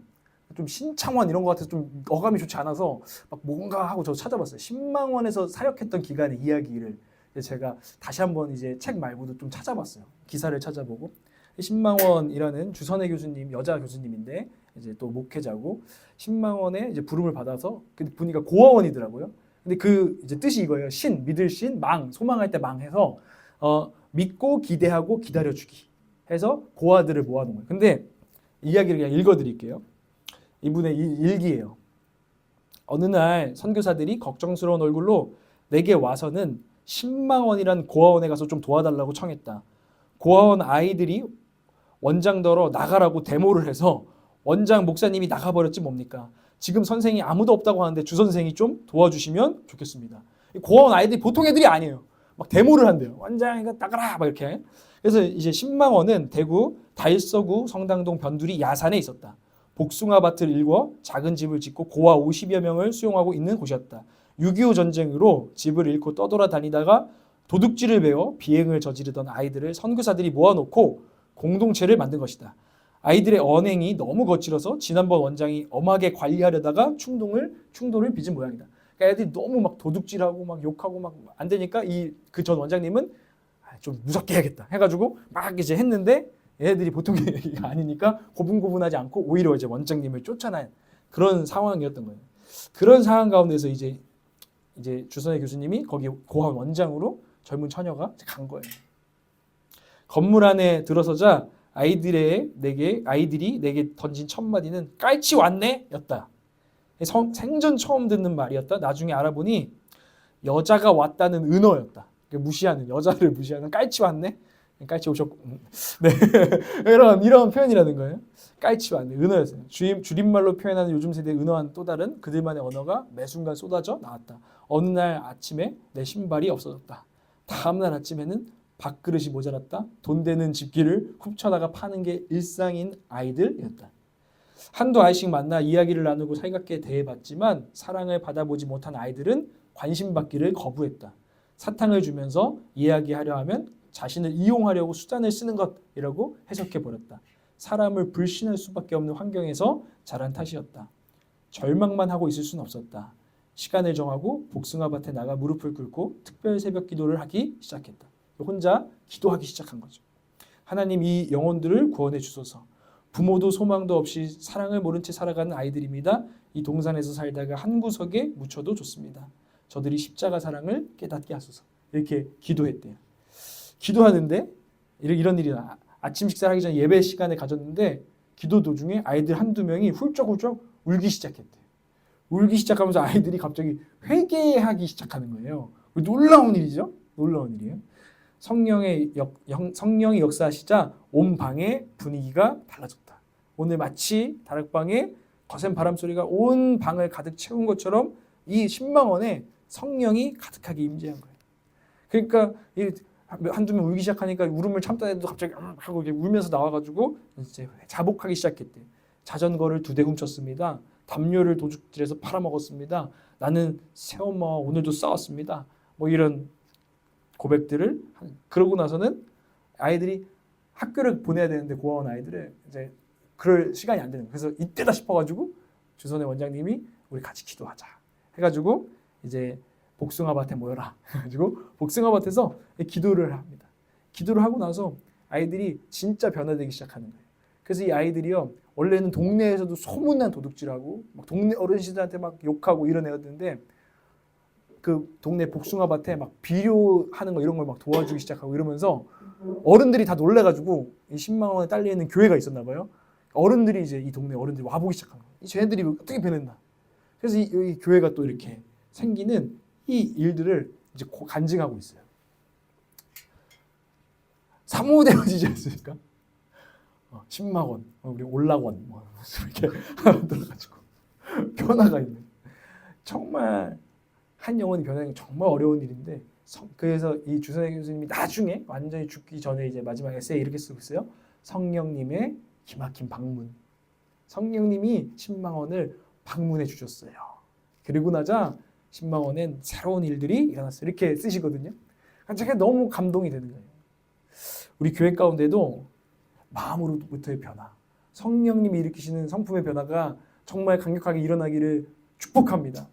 좀 신창원 이런 것 같아서 좀 어감이 좋지 않아서 막 뭔가 하고 저 찾아봤어요. 신망원에서 사역했던 기간의 이야기를 제가 다시 한번 이제 책 말고도 좀 찾아봤어요. 기사를 찾아보고 신망원이라는 주선혜 교수님 여자 교수님인데 이제 또 목회자고 신망원에 이제 부름을 받아서 그 분위기가 고아원이더라고요. 근데 그 이제 뜻이 이거예요. 신 믿을 신 망 소망할 때 망해서 믿고 기대하고 기다려주기 해서 고아들을 모아놓은 거예요. 근데 이야기를 그냥 읽어드릴게요. 이분의 일기예요. 어느 날 선교사들이 걱정스러운 얼굴로 내게 와서는 신망원이란 고아원에 가서 좀 도와달라고 청했다. 고아원 아이들이 원장더러 나가라고 데모를 해서 원장 목사님이 나가버렸지 뭡니까? 지금 선생이 아무도 없다고 하는데 주 선생이 좀 도와주시면 좋겠습니다. 고아원 아이들이 보통 애들이 아니에요. 막 데모를 한대요. 원장 이거 나가라 막 이렇게. 그래서 이제 신망원은 대구 달서구 성당동 변두리 야산에 있었다. 복숭아밭을 일궈 작은 집을 짓고 고아 50여 명을 수용하고 있는 곳이었다. 6.25 전쟁으로 집을 잃고 떠돌아다니다가 도둑질을 배워 비행을 저지르던 아이들을 선교사들이 모아놓고 공동체를 만든 것이다. 아이들의 언행이 너무 거칠어서 지난번 원장이 엄하게 관리하려다가 충돌을 빚은 모양이다. 그러니까 애들이 너무 막 도둑질하고 막 욕하고 막 안 되니까 그 전 원장님은 좀 무섭게 해야겠다 해가지고 막 이제 했는데 얘네들이 보통 얘기가 아니니까 고분고분하지 않고 오히려 이제 원장님을 쫓아낸 그런 상황이었던 거예요. 그런 상황 가운데서 이제 주선혜 교수님이 거기 고아원 원장으로 젊은 처녀가 간 거예요. 건물 안에 들어서자 아이들이 내게 던진 첫 마디는 깔치 왔네 였다. 생전 처음 듣는 말이었다. 나중에 알아보니 여자가 왔다는 은어였다. 무시하는 여자를 무시하는 깔치 왔네. 깔치 오셨고 네 이런 표현이라는 거예요. 깔치 왔네 은어였어요. 줄임말로 표현하는 요즘 세대의 은어와는 또 다른 그들만의 언어가 매 순간 쏟아져 나왔다. 어느 날 아침에 내 신발이 없어졌다. 다음 날 아침에는 밥그릇이 모자랐다. 돈 되는 집기를 훔쳐다가 파는 게 일상인 아이들이었다. 한두 아이씩 만나 이야기를 나누고 살갑게 대해봤지만 사랑을 받아보지 못한 아이들은 관심받기를 거부했다. 사탕을 주면서 이야기하려 하면 자신을 이용하려고 수단을 쓰는 것이라고 해석해버렸다. 사람을 불신할 수밖에 없는 환경에서 자란 탓이었다. 절망만 하고 있을 수는 없었다. 시간을 정하고 복숭아밭에 나가 무릎을 꿇고 특별 새벽 기도를 하기 시작했다. 혼자 기도하기 시작한 거죠. 하나님 이 영혼들을 구원해 주소서. 부모도 소망도 없이 사랑을 모른 채 살아가는 아이들입니다. 이 동산에서 살다가 한 구석에 묻혀도 좋습니다. 저들이 십자가 사랑을 깨닫게 하소서. 이렇게 기도했대요. 기도하는데 이런 일이 아침 식사를 하기 전에 예배 시간에 가졌는데 기도 도중에 아이들 한두 명이 훌쩍훌쩍 울기 시작했대요. 울기 시작하면서 아이들이 갑자기 회개하기 시작하는 거예요. 놀라운 일이죠. 놀라운 일이에요. 성령이 역사하시자 온 방의 분위기가 달라졌다. 오늘 마치 다락방에 거센 바람 소리가 온 방을 가득 채운 것처럼 이 신망원에 성령이 가득하게 임재한 거예요. 그러니까 한두 명 울기 시작하니까 울음을 참다 해도 갑자기 하고 이렇게 울면서 나와가지고 이제 자복하기 시작했대. 자전거를 2대 훔쳤습니다. 담요를 도둑질해서 팔아먹었습니다. 나는 새엄마와 오늘도 싸웠습니다. 뭐 이런 고백들을 그러고 나서는 아이들이 학교를 보내야 되는데 고아원 아이들을 이제 그럴 시간이 안 되는 거예요. 그래서 이때다 싶어가지고 주선의 원장님이 우리 같이 기도하자 해가지고 이제 복숭아밭에 모여라 해가지고 복숭아밭에서 기도를 합니다. 기도를 하고 나서 아이들이 진짜 변화되기 시작하는 거예요. 그래서 이 아이들이요 원래는 동네에서도 소문난 도둑질하고 막 동네 어르신들한테 막 욕하고 이런 애였는데 그 동네 복숭아밭에 막 비료하는 거 이런 걸 막 도와주기 시작하고 이러면서 어른들이 다 놀래가지고 이 10만 원에 딸려 있는 교회가 있었나 봐요. 어른들이 이제 이 동네 어른들이 와보기 시작한 거예요. 이 쟤네들이 어떻게 변했나. 그래서 이 교회가 또 이렇게 생기는 이 일들을 이제 간증하고 있어요. 사모되어지지 않습니까? 10만 원, 우리 올라원 뭐 이렇게 들어가지고 변화가 있는. 정말 한 영혼이 변하는 게 정말 어려운 일인데 그래서 이 주선혜 교수님이 나중에 완전히 죽기 전에 이제 마지막 에세이 이렇게 쓰고 있어요. 성령님의 기막힌 방문. 성령님이 10만 원을 방문해 주셨어요. 그리고 나자 10만 원엔 새로운 일들이 일어났어요. 이렇게 쓰시거든요. 제가 너무 감동이 되는 거예요. 우리 교회 가운데도 마음으로부터의 변화, 성령님이 일으키시는 성품의 변화가 정말 강력하게 일어나기를 축복합니다.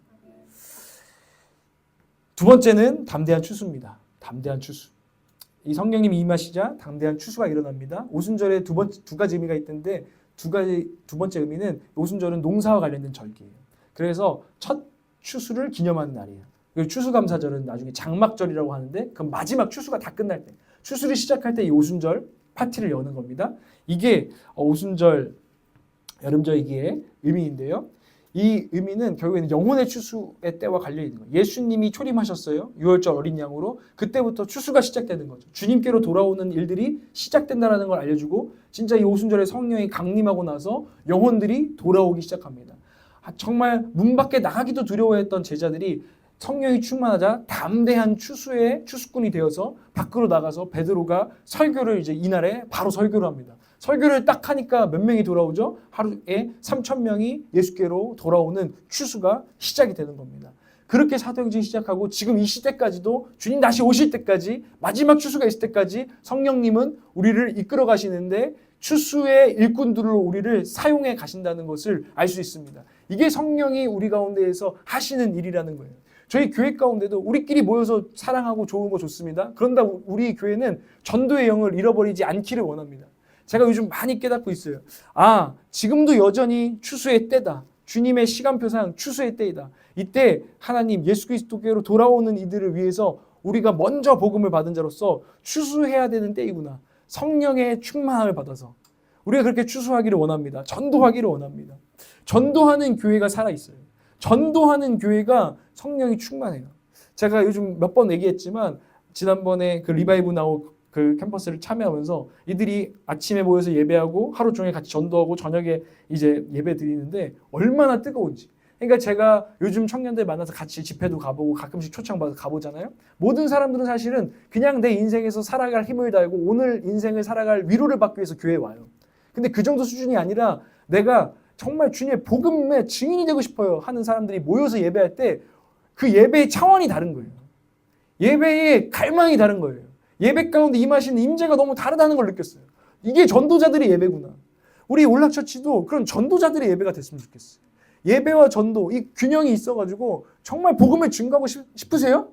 두 번째는 담대한 추수입니다. 담대한 추수. 이 성령님이 임하시자 담대한 추수가 일어납니다. 오순절에 두 가지 의미가 있던데 두 번째 의미는 오순절은 농사와 관련된 절기예요. 그래서 첫 추수를 기념하는 날이에요. 그리고 추수감사절은 나중에 장막절이라고 하는데 그 마지막 추수가 다 끝날 때 추수를 시작할 때 이 오순절 파티를 여는 겁니다. 이게 오순절 여름절기의 의미인데요. 이 의미는 결국에는 영혼의 추수의 때와 관련있는 거예요. 예수님이 초림하셨어요. 6월절 어린 양으로. 그때부터 추수가 시작되는 거죠. 주님께로 돌아오는 일들이 시작된다는 걸 알려주고 진짜 이 오순절에 성령이 강림하고 나서 영혼들이 돌아오기 시작합니다. 정말 문 밖에 나가기도 두려워했던 제자들이 성령이 충만하자 담대한 추수의 추수꾼이 되어서 밖으로 나가서 베드로가 설교를 이제 이날에 바로 설교를 합니다. 설교를 딱 하니까 몇 명이 돌아오죠? 하루에 3,000명이 예수께로 돌아오는 추수가 시작이 되는 겁니다. 그렇게 사도행전이 시작하고 지금 이 시대까지도 주님 다시 오실 때까지 마지막 추수가 있을 때까지 성령님은 우리를 이끌어 가시는데 추수의 일꾼들로 우리를 사용해 가신다는 것을 알 수 있습니다. 이게 성령이 우리 가운데에서 하시는 일이라는 거예요. 저희 교회 가운데도 우리끼리 모여서 사랑하고 좋은 거 좋습니다. 그런다 우리 교회는 전도의 영을 잃어버리지 않기를 원합니다. 제가 요즘 많이 깨닫고 있어요. 지금도 여전히 추수의 때다. 주님의 시간표상 추수의 때이다. 이때 하나님 예수 그리스도께로 돌아오는 이들을 위해서 우리가 먼저 복음을 받은 자로서 추수해야 되는 때이구나. 성령의 충만함을 받아서 우리가 그렇게 추수하기를 원합니다. 전도하기를 원합니다. 전도하는 교회가 살아있어요. 전도하는 교회가 성령이 충만해요. 제가 요즘 몇 번 얘기했지만 지난번에 그 리바이브 나우 그 캠퍼스를 참여하면서 이들이 아침에 모여서 예배하고 하루 종일 같이 전도하고 저녁에 이제 예배 드리는데 얼마나 뜨거운지. 그러니까 제가 요즘 청년들 만나서 같이 집회도 가보고 가끔씩 초청받아서 가보잖아요. 모든 사람들은 사실은 그냥 내 인생에서 살아갈 힘을 다하고 오늘 인생을 살아갈 위로를 받기 위해서 교회에 와요. 근데 그 정도 수준이 아니라 내가 정말 주님의 복음의 증인이 되고 싶어요 하는 사람들이 모여서 예배할 때 그 예배의 차원이 다른 거예요. 예배의 갈망이 다른 거예요. 예배 가운데 임하시는 임재가 너무 다르다는 걸 느꼈어요. 이게 전도자들의 예배구나. 우리 올락처치도 그런 전도자들의 예배가 됐으면 좋겠어요. 예배와 전도 이 균형이 있어가지고 정말 복음을 증거하고 싶으세요?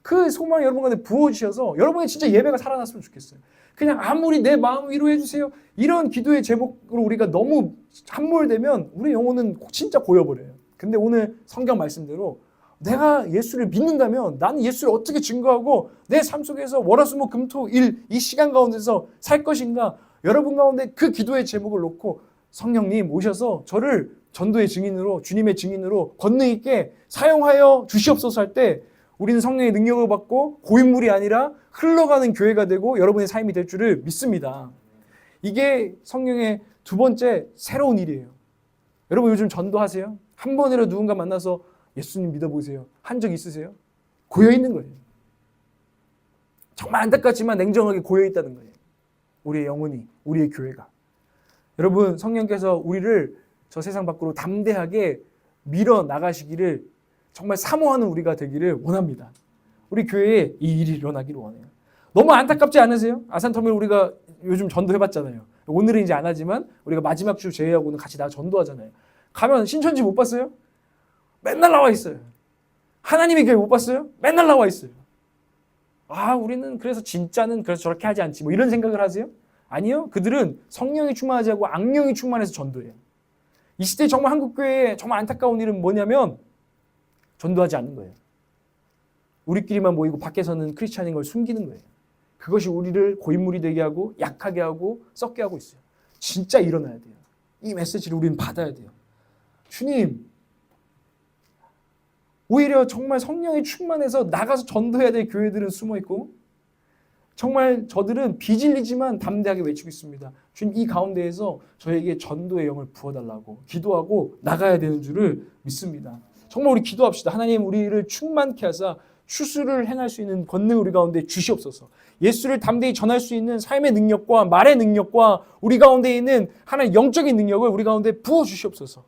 그 소망이 여러분 가운데 부어주셔서 여러분의 진짜 예배가 살아났으면 좋겠어요. 그냥 아무리 내 마음 위로해 주세요 이런 기도의 제목으로 우리가 너무 함몰되면 우리 영혼은 진짜 고여버려요. 근데 오늘 성경 말씀대로 내가 예수를 믿는다면 나는 예수를 어떻게 증거하고 내 삶 속에서 월화수목 금토일 이 시간 가운데서 살 것인가. 여러분 가운데 그 기도의 제목을 놓고 성령님 오셔서 저를 전도의 증인으로 주님의 증인으로 권능 있게 사용하여 주시옵소서 할 때 우리는 성령의 능력을 받고 고인물이 아니라 흘러가는 교회가 되고 여러분의 삶이 될 줄을 믿습니다. 이게 성령의 두 번째 새로운 일이에요. 여러분 요즘 전도하세요? 한 번이라도 누군가 만나서 예수님 믿어보세요 한 적 있으세요? 고여있는 거예요. 정말 안타깝지만 냉정하게 고여 있다는 거예요. 우리의 영혼이, 우리의 교회가. 여러분, 성령께서 우리를 저 세상 밖으로 담대하게 밀어 나가시기를 정말 사모하는 우리가 되기를 원합니다. 우리 교회에 이 일이 일어나기를 원해요. 너무 안타깝지 않으세요? 아산터밀 우리가 요즘 전도해봤잖아요. 오늘은 이제 안 하지만 우리가 마지막 주 제외하고는 같이 나가 전도하잖아요. 가면 신천지 못 봤어요? 맨날 나와 있어요. 하나님의 교회 못 봤어요? 맨날 나와 있어요. 아, 우리는 그래서 진짜는 그래서 저렇게 하지 않지 뭐 이런 생각을 하세요? 아니요. 그들은 성령이 충만하지 않고 악령이 충만해서 전도해요. 이 시대 정말 한국교회에 정말 안타까운 일은 뭐냐면 전도하지 않는 거예요. 우리끼리만 모이고 밖에서는 크리스찬인 걸 숨기는 거예요. 그것이 우리를 고인물이 되게 하고 약하게 하고 썩게 하고 있어요. 진짜 일어나야 돼요. 이 메시지를 우리는 받아야 돼요. 주님, 오히려 정말 성령이 충만해서 나가서 전도해야 될 교회들은 숨어있고 정말 저들은 비질리지만 담대하게 외치고 있습니다. 주님, 이 가운데에서 저에게 전도의 영을 부어달라고 기도하고 나가야 되는 줄을 믿습니다. 정말 우리 기도합시다. 하나님, 우리를 충만케 하사 추수를 행할 수 있는 권능 우리 가운데 주시옵소서. 예수를 담대히 전할 수 있는 삶의 능력과 말의 능력과 우리 가운데 있는 하나의 영적인 능력을 우리 가운데 부어 주시옵소서.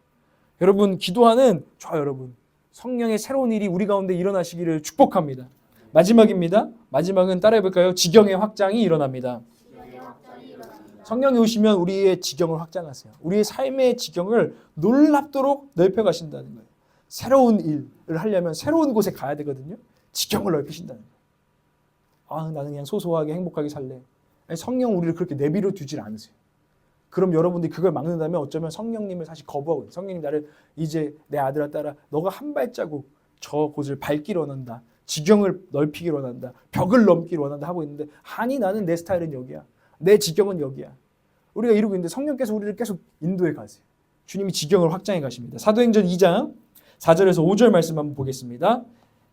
여러분, 기도하는 저 여러분, 성령의 새로운 일이 우리 가운데 일어나시기를 축복합니다. 마지막입니다. 마지막은 따라해볼까요? 지경의 확장이 일어납니다. 성령이 오시면 우리의 지경을 확장하세요. 우리의 삶의 지경을 놀랍도록 넓혀가신다는 거예요. 새로운 일을 하려면 새로운 곳에 가야 되거든요. 지경을 넓히신다는 거예요. 아, 나는 그냥 소소하게 행복하게 살래. 아니, 성령 우리를 그렇게 내비로 두질 않으세요. 그럼 여러분들이 그걸 막는다면 어쩌면 성령님을 사실 거부하고 있어요. 성령님, 나를 이제 내 아들아 딸아, 너가 한 발자국 저 곳을 밟기를 원한다. 지경을 넓히기를 원한다. 벽을 넘기를 원한다 하고 있는데, 아니, 나는 내 스타일은 여기야. 내 지경은 여기야. 우리가 이러고 있는데 성령께서 우리를 계속 인도해 가세요. 주님이 지경을 확장해 가십니다. 사도행전 2장 4절에서 5절 말씀 한번 보겠습니다.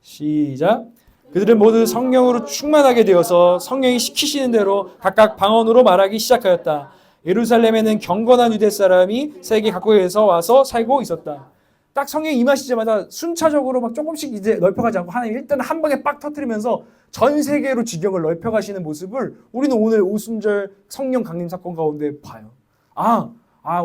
시작. 그들은 모두 성령으로 충만하게 되어서 성령이 시키시는 대로 각각 방언으로 말하기 시작하였다. 예루살렘에는 경건한 유대 사람이 세계 각국에서 와서 살고 있었다. 딱 성령이 임하시자마자 순차적으로 막 조금씩 이제 넓혀가지 않고 하나님 일단 한 방에 빡 터뜨리면서 전 세계로 지경을 넓혀가시는 모습을 우리는 오늘 오순절 성령 강림 사건 가운데 봐요.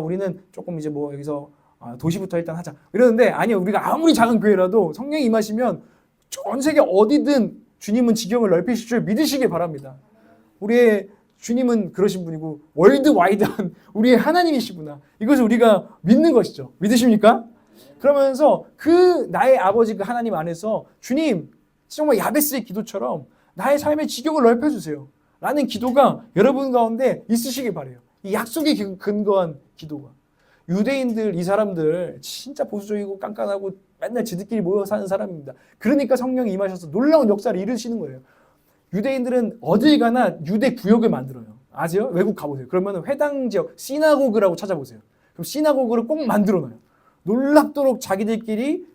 우리는 조금 이제 뭐 여기서 도시부터 일단 하자 이러는데, 아니요, 우리가 아무리 작은 교회라도 성령이 임하시면 전 세계 어디든 주님은 지경을 넓히실 줄 믿으시길 바랍니다. 우리의 주님은 그러신 분이고 월드와이드한 우리의 하나님이시구나. 이것을 우리가 믿는 것이죠. 믿으십니까? 그러면서 그 나의 아버지 그 하나님 안에서 주님, 정말 야베스의 기도처럼 나의 삶의 지경을 넓혀주세요 라는 기도가 여러분 가운데 있으시길 바라요. 이 약속에 근거한 기도가. 유대인들, 이 사람들 진짜 보수적이고 깐깐하고 맨날 지들끼리 모여 사는 사람입니다. 그러니까 성령이 임하셔서 놀라운 역사를 이루시는 거예요. 유대인들은 어딜 가나 유대 구역을 만들어요. 아세요? 외국 가보세요. 그러면 회당 지역, 시나고그라고 찾아보세요. 그럼 시나고그를 꼭 만들어놔요. 놀랍도록 자기들끼리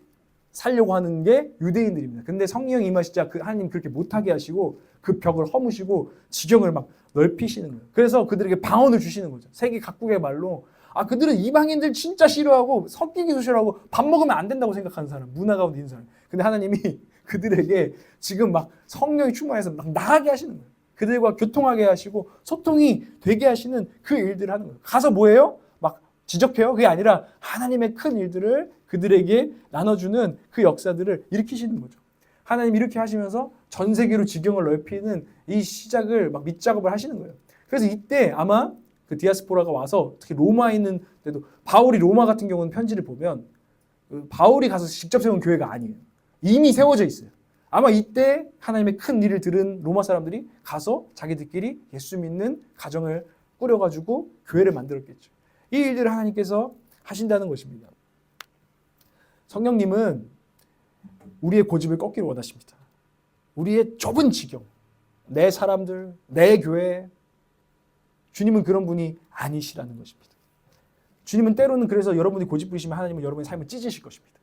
살려고 하는 게 유대인들입니다. 근데 성령이 임하시자 그 하나님 그렇게 못하게 하시고 그 벽을 허무시고 지경을 막 넓히시는 거예요. 그래서 그들에게 방언을 주시는 거죠. 세계 각국의 말로. 그들은 이방인들 진짜 싫어하고 섞이기도 싫어하고 밥 먹으면 안 된다고 생각하는 사람, 문화 가운데 있는 사람. 근데 하나님이 그들에게 지금 막 성령이 충만해서 막 나가게 하시는 거예요. 그들과 교통하게 하시고 소통이 되게 하시는 그 일들을 하는 거예요. 가서 뭐예요? 막 지적해요? 그게 아니라 하나님의 큰 일들을 그들에게 나눠주는 그 역사들을 일으키시는 거죠. 하나님 이렇게 하시면서 전 세계로 지경을 넓히는 이 시작을 막 밑작업을 하시는 거예요. 그래서 이때 아마 그 디아스포라가 와서 특히 로마에 있는 데도, 바울이 로마 같은 경우는 편지를 보면 바울이 가서 직접 세운 교회가 아니에요. 이미 세워져 있어요. 아마 이때 하나님의 큰 일을 들은 로마 사람들이 가서 자기들끼리 예수 믿는 가정을 꾸려가지고 교회를 만들었겠죠. 이 일들을 하나님께서 하신다는 것입니다. 성령님은 우리의 고집을 꺾기를 원하십니다. 우리의 좁은 지경, 내 사람들, 내 교회, 주님은 그런 분이 아니시라는 것입니다. 주님은 때로는 그래서 여러분이 고집 부리시면 하나님은 여러분의 삶을 찢으실 것입니다.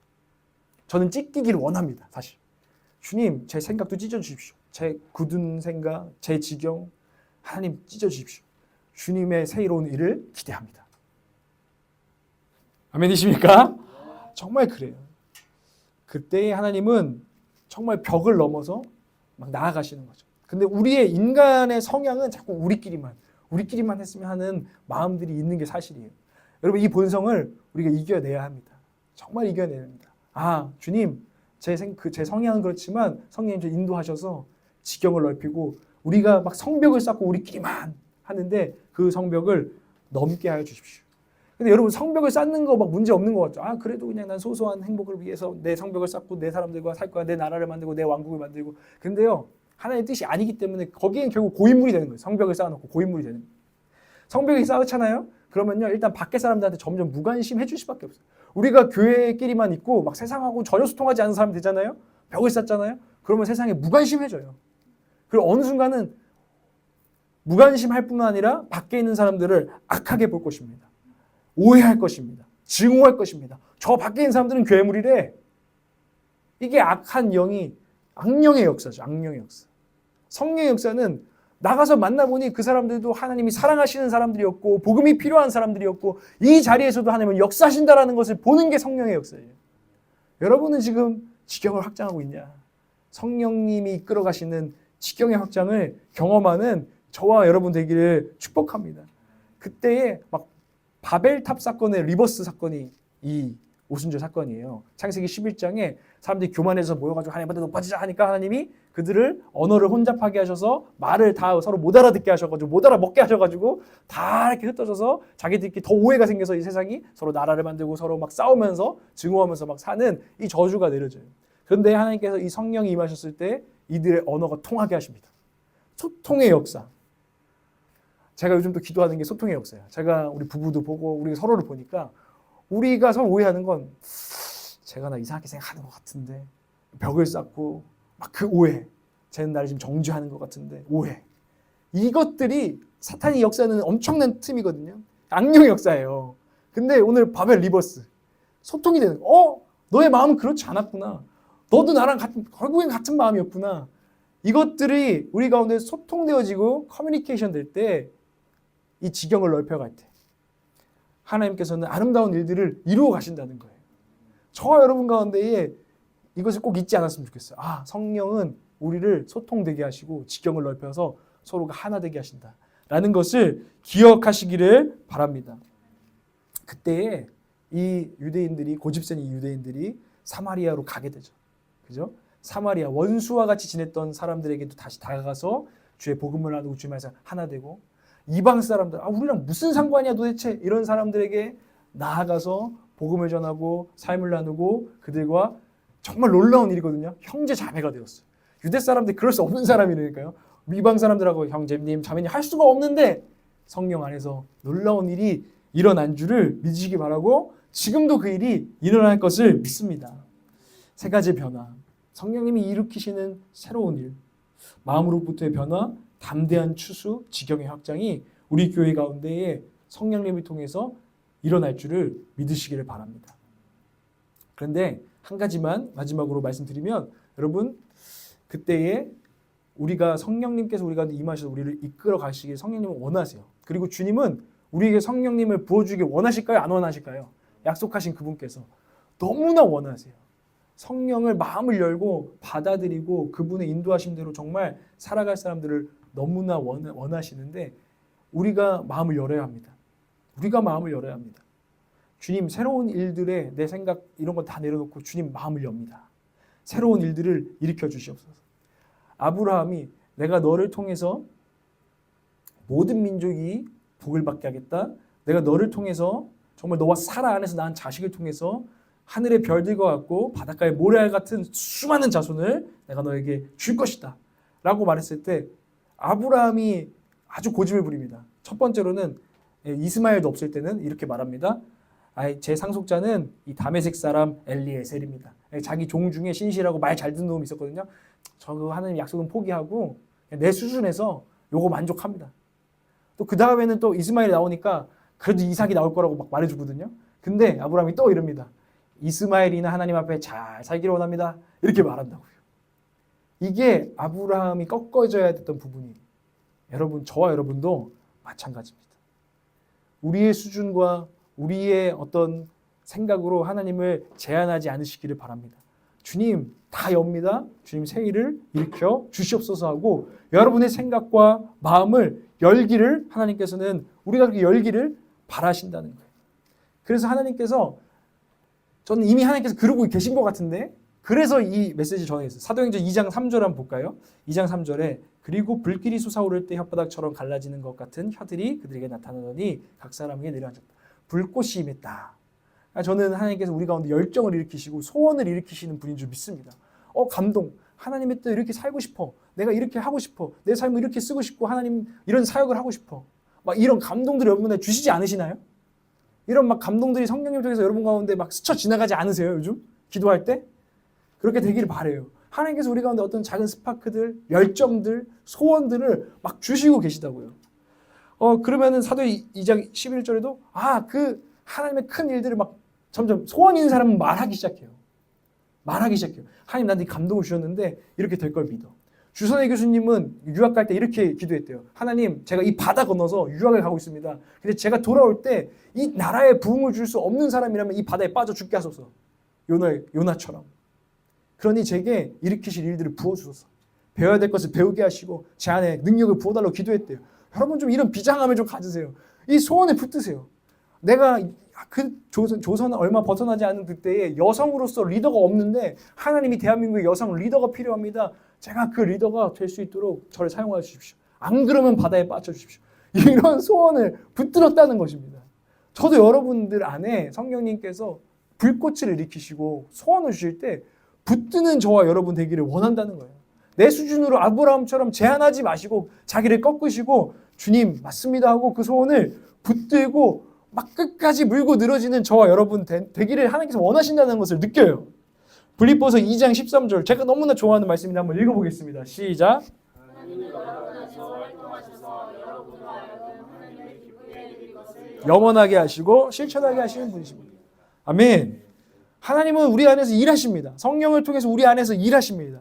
저는 찢기기를 원합니다. 사실 주님, 제 생각도 찢어주십시오. 제 굳은 생각, 제 지경 하나님 찢어주십시오. 주님의 새로운 일을 기대합니다. 아멘이십니까? 정말 그래요. 그때 하나님은 정말 벽을 넘어서 막 나아가시는 거죠. 근데 우리의 인간의 성향은 자꾸 우리끼리만 했으면 하는 마음들이 있는 게 사실이에요. 여러분 이 본성을 우리가 이겨내야 합니다. 정말 이겨내야 합니다. 아 주님 제 성향은 그렇지만 성령님 저 인도하셔서 지경을 넓히고 우리가 막 성벽을 쌓고 우리끼리만 하는데 그 성벽을 넘게 하여 주십시오. 근데 여러분 성벽을 쌓는 거 막 문제 없는 것 같죠. 아 그래도 그냥 난 소소한 행복을 위해서 내 성벽을 쌓고 내 사람들과 살 거야. 내 나라를 만들고 내 왕국을 만들고. 근데요 하나님의 뜻이 아니기 때문에 거기엔 결국 고인물이 되는 거예요. 성벽을 쌓아놓고 고인물이 되는 거예요. 성벽이 쌓았잖아요. 그러면요 일단 밖에 사람들한테 점점 무관심 해줄 수밖에 없어요. 우리가 교회끼리만 있고 막 세상하고 전혀 소통하지 않는 사람 되잖아요. 벽을 쌓잖아요. 그러면 세상에 무관심해져요. 그리고 어느 순간은 무관심할 뿐만 아니라 밖에 있는 사람들을 악하게 볼 것입니다. 오해할 것입니다. 증오할 것입니다. 저 밖에 있는 사람들은 괴물이래. 이게 악한 영이 악령의 역사죠. 악령의 역사. 성령의 역사는 나가서 만나보니 그 사람들도 하나님이 사랑하시는 사람들이었고 복음이 필요한 사람들이었고 이 자리에서도 하나님은 역사하신다라는 것을 보는 게 성령의 역사예요. 여러분은 지금 지경을 확장하고 있냐? 성령님이 이끌어가시는 지경의 확장을 경험하는 저와 여러분 되기를 축복합니다. 그때에 막 바벨탑 사건의 리버스 사건이 이 오순절 사건이에요. 창세기 11장에 사람들이 교만해서 모여가지고 하나님보다 높아지자 하니까 하나님이 그들을 언어를 혼잡하게 하셔서 말을 다 서로 못 알아듣게 하셔가지고 못 알아먹게 하셔가지고 다 이렇게 흩어져서 자기들끼리 더 오해가 생겨서 이 세상이 서로 나라를 만들고 서로 막 싸우면서 증오하면서 막 사는 이 저주가 내려져요. 그런데 하나님께서 이 성령이 임하셨을 때 이들의 언어가 통하게 하십니다. 소통의 역사. 제가 요즘 또 기도하는 게 소통의 역사예요. 제가 우리 부부도 보고 우리 서로를 보니까 우리가 서로 오해하는 건 제가 나 이상하게 생각하는 것 같은데 벽을 쌓고 막 그 오해 쟤는 나를 지금 정죄하는 것 같은데 오해 이것들이 사탄의 역사는 엄청난 틈이거든요. 악령의 역사예요. 근데 오늘 바벨 리버스 소통이 되는 너의 마음은 그렇지 않았구나. 너도 나랑 결국엔 같은 마음이었구나. 이것들이 우리 가운데 소통되어지고 커뮤니케이션 될 때 이 지경을 넓혀갈 때 하나님께서는 아름다운 일들을 이루어 가신다는 거예요. 저와 여러분 가운데에 이것을 꼭 잊지 않았으면 좋겠어요. 아, 성령은 우리를 소통되게 하시고 지경을 넓혀서 서로가 하나 되게 하신다라는 것을 기억하시기를 바랍니다. 그때에 이 유대인들이 고집센 이 유대인들이 사마리아로 가게 되죠. 그죠? 사마리아 원수와 같이 지냈던 사람들에게도 다시 다가가서 주의 복음을 나누고 주의 말씀 하나 되고 이방 사람들 우리랑 무슨 상관이야 도대체 이런 사람들에게 나아가서 복음을 전하고 삶을 나누고 그들과 정말 놀라운 일이거든요. 형제 자매가 되었어요. 유대 사람들이 그럴 수 없는 사람이니까요. 이방 사람들하고 형제님 자매님 할 수가 없는데 성령 안에서 놀라운 일이 일어난 줄을 믿으시기 바라고 지금도 그 일이 일어날 것을 믿습니다. 세 가지 변화. 성령님이 일으키시는 새로운 일. 마음으로부터의 변화, 담대한 추수, 지경의 확장이 우리 교회 가운데에 성령님을 통해서 일어날 줄을 믿으시기를 바랍니다. 그런데 한 가지만 마지막으로 말씀드리면 여러분 그때에 우리가 성령님께서 우리 가운데 임하셔서 우리를 이끌어 가시길 성령님은 원하세요. 그리고 주님은 우리에게 성령님을 부어주길 원하실까요? 안 원하실까요? 약속하신 그분께서 너무나 원하세요. 성령을 마음을 열고 받아들이고 그분의 인도하심대로 정말 살아갈 사람들을 너무나 원하시는데 우리가 마음을 열어야 합니다. 우리가 마음을 열어야 합니다. 주님 새로운 일들에 내 생각 이런 거 다 내려놓고 주님 마음을 엽니다. 새로운 일들을 일으켜 주시옵소서. 아브라함이 내가 너를 통해서 모든 민족이 복을 받게 하겠다. 내가 너를 통해서 정말 너와 사라 안에서 낳은 자식을 통해서 하늘의 별들과 같고 바닷가의 모래알 같은 수많은 자손을 내가 너에게 줄 것이다 라고 말했을 때 아브라함이 아주 고집을 부립니다. 첫 번째로는 이스마엘도 없을 때는 이렇게 말합니다. 제 상속자는 이 다메섹 사람 엘리에셀입니다. 자기 종 중에 신실하고 말 잘 듣는 놈이 있었거든요. 저 그 하나님 약속은 포기하고 내 수준에서 요거 만족합니다. 또 그 다음에는 또 이스마엘이 나오니까 그래도 이삭이 나올 거라고 막 말해주거든요. 근데 아브라함이 또 이럽니다. 이스마엘이나 하나님 앞에 잘 살기를 원합니다. 이렇게 말한다고요. 이게 아브라함이 꺾어져야 됐던 부분이 여러분 저와 여러분도 마찬가지입니다. 우리의 수준과 우리의 어떤 생각으로 하나님을 제한하지 않으시기를 바랍니다. 주님 다 엽니다. 주님 새 일을 일으켜 주시옵소서 하고 여러분의 생각과 마음을 열기를 하나님께서는 우리가 그렇게 열기를 바라신다는 거예요. 그래서 하나님께서 저는 이미 하나님께서 그러고 계신 것 같은데 그래서 이 메시지 전하겠어요. 사도행전 2장 3절 한번 볼까요? 2장 3절에 그리고 불길이 솟아오를 때 혓바닥처럼 갈라지는 것 같은 혀들이 그들에게 나타나더니 각 사람에게 내려앉았다. 불꽃이 임했다. 저는 하나님께서 우리 가운데 열정을 일으키시고 소원을 일으키시는 분인 줄 믿습니다. 감동. 하나님의 뜻 이렇게 살고 싶어. 내가 이렇게 하고 싶어. 내 삶을 이렇게 쓰고 싶고 하나님 이런 사역을 하고 싶어. 막 이런 감동들을 여러분에 주시지 않으시나요? 이런 막 감동들이 성령님 통해서 여러분 가운데 막 스쳐 지나가지 않으세요? 요즘 기도할 때? 그렇게 되기를 바라요. 하나님께서 우리 가운데 어떤 작은 스파크들, 열정들, 소원들을 막 주시고 계시다고요. 그러면은 사도 2장 11절에도 그 하나님의 큰 일들을 막 점점 소원 있는 사람은 말하기 시작해요. 하나님 나한테 감동을 주셨는데 이렇게 될 걸 믿어. 주선의 교수님은 유학 갈 때 이렇게 기도했대요. 하나님, 제가 이 바다 건너서 유학을 가고 있습니다. 근데 제가 돌아올 때 이 나라에 부흥을 줄 수 없는 사람이라면 이 바다에 빠져 죽게 하소서. 요나처럼. 그러니 제게 일으키실 일들을 부어주소서. 배워야 될 것을 배우게 하시고 제 안에 능력을 부어달라고 기도했대요. 여러분 좀 이런 비장함을 좀 가지세요. 이 소원에 붙드세요. 내가 그 조선 얼마 벗어나지 않은 그때에 여성으로서 리더가 없는데 하나님이 대한민국에 여성 리더가 필요합니다. 제가 그 리더가 될 수 있도록 저를 사용해 주십시오. 안 그러면 바다에 빠져 주십시오. 이런 소원을 붙들었다는 것입니다. 저도 여러분들 안에 성령님께서 불꽃을 일으키시고 소원을 주실 때 붙드는 저와 여러분 되기를 원한다는 거예요. 내 수준으로 아브라함처럼 제한하지 마시고 자기를 꺾으시고 주님 맞습니다 하고 그 소원을 붙들고 막 끝까지 물고 늘어지는 저와 여러분 되기를 하나님께서 원하신다는 것을 느껴요. 빌립보서 2장 13절 제가 너무나 좋아하는 말씀인데 한번 읽어보겠습니다. 시작. 하나님은 여러분 안에서 활동하셔서 여러분으로 하여금 하나님을 기쁘게 해드릴 것을 영원하게 하시고 실천하게 하시는 분이십니다. 아멘. 하나님은 우리 안에서 일하십니다. 성령을 통해서 우리 안에서 일하십니다.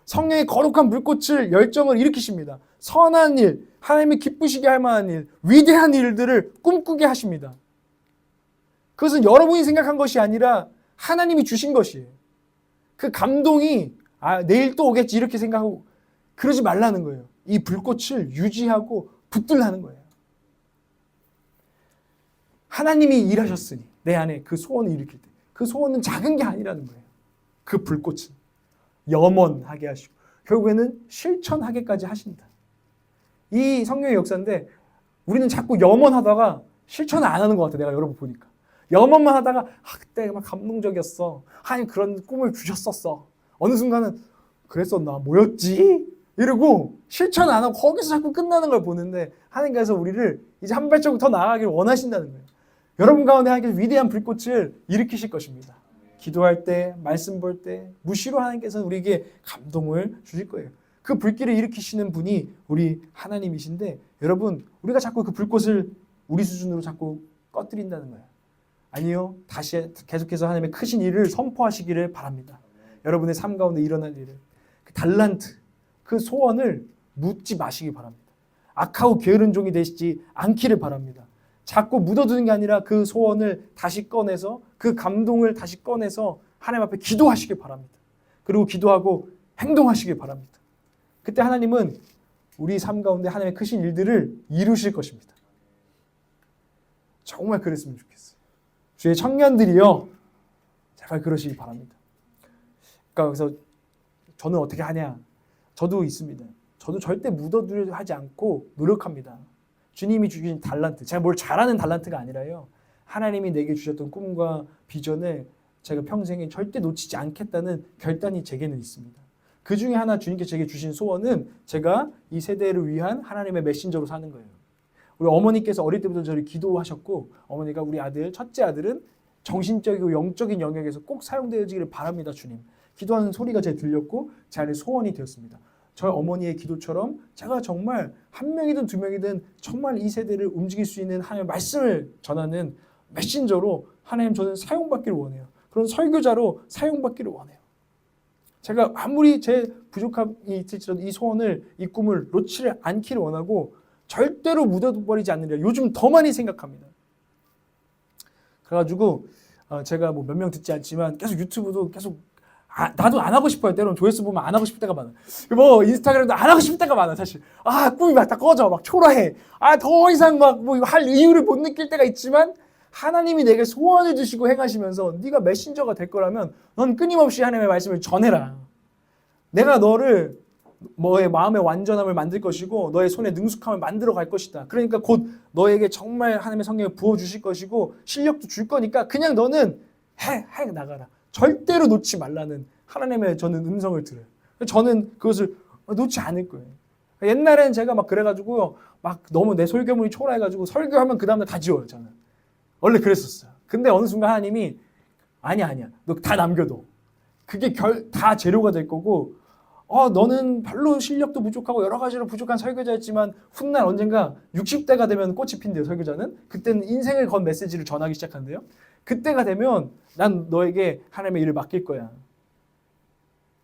성령의 거룩한 불꽃을 열정을 일으키십니다. 선한 일, 하나님이 기쁘시게 할 만한 일, 위대한 일들을 꿈꾸게 하십니다. 그것은 여러분이 생각한 것이 아니라 하나님이 주신 것이에요. 그 감동이 내일 또 오겠지 이렇게 생각하고 그러지 말라는 거예요. 이 불꽃을 유지하고 붙들라는 거예요. 하나님이 일하셨으니 내 안에 그 소원을 일으킬 때 그 소원은 작은 게 아니라는 거예요. 그 불꽃은 염원하게 하시고 결국에는 실천하게까지 하신다. 이 성령의 역사인데 우리는 자꾸 염원하다가 실천을 안 하는 것 같아요. 내가 여러분 보니까. 염원만 하다가 그때 막 감동적이었어. 하나님 그런 꿈을 주셨었어. 어느 순간은 그랬었나? 뭐였지? 이러고 실천 안 하고 거기서 자꾸 끝나는 걸 보는데 하나님께서 우리를 이제 한 발자국 더 나아가기를 원하신다는 거예요. 여러분 가운데 하나님께서 위대한 불꽃을 일으키실 것입니다. 기도할 때, 말씀 볼 때 무시로 하나님께서는 우리에게 감동을 주실 거예요. 그 불길을 일으키시는 분이 우리 하나님이신데 여러분 우리가 자꾸 그 불꽃을 우리 수준으로 자꾸 꺼뜨린다는 거예요. 아니요. 다시 계속해서 하나님의 크신 일을 선포하시기를 바랍니다. 여러분의 삶 가운데 일어날 일을 그 달란트, 그 소원을 묻지 마시기 바랍니다. 악하고 게으른 종이 되시지 않기를 바랍니다. 자꾸 묻어두는 게 아니라 그 소원을 다시 꺼내서 그 감동을 다시 꺼내서 하나님 앞에 기도하시길 바랍니다. 그리고 기도하고 행동하시길 바랍니다. 그때 하나님은 우리 삶 가운데 하나님의 크신 일들을 이루실 것입니다. 정말 그랬으면 좋겠어요. 주의 청년들이요. 제발 그러시기 바랍니다. 그러니까 그래서 저는 어떻게 하냐. 저도 있습니다. 저도 절대 묻어두려 하지 않고 노력합니다. 주님이 주신 달란트, 제가 뭘 잘하는 달란트가 아니라요. 하나님이 내게 주셨던 꿈과 비전을 제가 평생에 절대 놓치지 않겠다는 결단이 제게는 있습니다. 그 중에 하나 주님께서 제게 주신 소원은 제가 이 세대를 위한 하나님의 메신저로 사는 거예요. 우리 어머니께서 어릴 때부터 저를 기도하셨고 어머니가 우리 아들, 첫째 아들은 정신적이고 영적인 영역에서 꼭 사용되어지기를 바랍니다. 주님. 기도하는 소리가 제 들렸고 제 안에 소원이 되었습니다. 저희 어머니의 기도처럼 제가 정말 한 명이든 두 명이든 정말 이 세대를 움직일 수 있는 하나님의 말씀을 전하는 메신저로 하나님 저는 사용받기를 원해요. 그런 설교자로 사용받기를 원해요. 제가 아무리 제 부족함이 있을지라도 이 소원을, 이 꿈을 놓치지 않기를 원하고 절대로 묻어버리지 않느냐. 요즘 더 많이 생각합니다. 그래가지고 제가 뭐 몇 명 듣지 않지만 계속 유튜브도 계속 나도 안 하고 싶어요. 때로는 조회수 보면 안 하고 싶을 때가 많아. 뭐 인스타그램도 안 하고 싶을 때가 많아 사실. 꿈이 막 다 꺼져, 막 초라해. 더 이상 막 뭐 할 이유를 못 느낄 때가 있지만 하나님이 내게 소원을 주시고 행하시면서 네가 메신저가 될 거라면 넌 끊임없이 하나님의 말씀을 전해라. 내가 너를 너의 마음의 완전함을 만들 것이고 너의 손에 능숙함을 만들어 갈 것이다. 그러니까 곧 너에게 정말 하나님의 성령을 부어주실 것이고 실력도 줄 거니까 그냥 너는 해 나가라. 절대로 놓지 말라는 하나님의 저는 음성을 들어요. 저는 그것을 놓지 않을 거예요. 옛날에는 제가 막 그래가지고요, 막 너무 내 설교문이 초라해가지고 설교하면 그 다음날 다 지워요. 저는 원래 그랬었어요. 근데 어느 순간 하나님이 아니야 너 다 남겨둬. 그게 다 재료가 될 거고, 너는 별로 실력도 부족하고 여러 가지로 부족한 설교자였지만 훗날 언젠가 60대가 되면 꽃이 핀대요. 설교자는 그때는 인생을 건 메시지를 전하기 시작한대요. 그때가 되면 난 너에게 하나님의 일을 맡길 거야.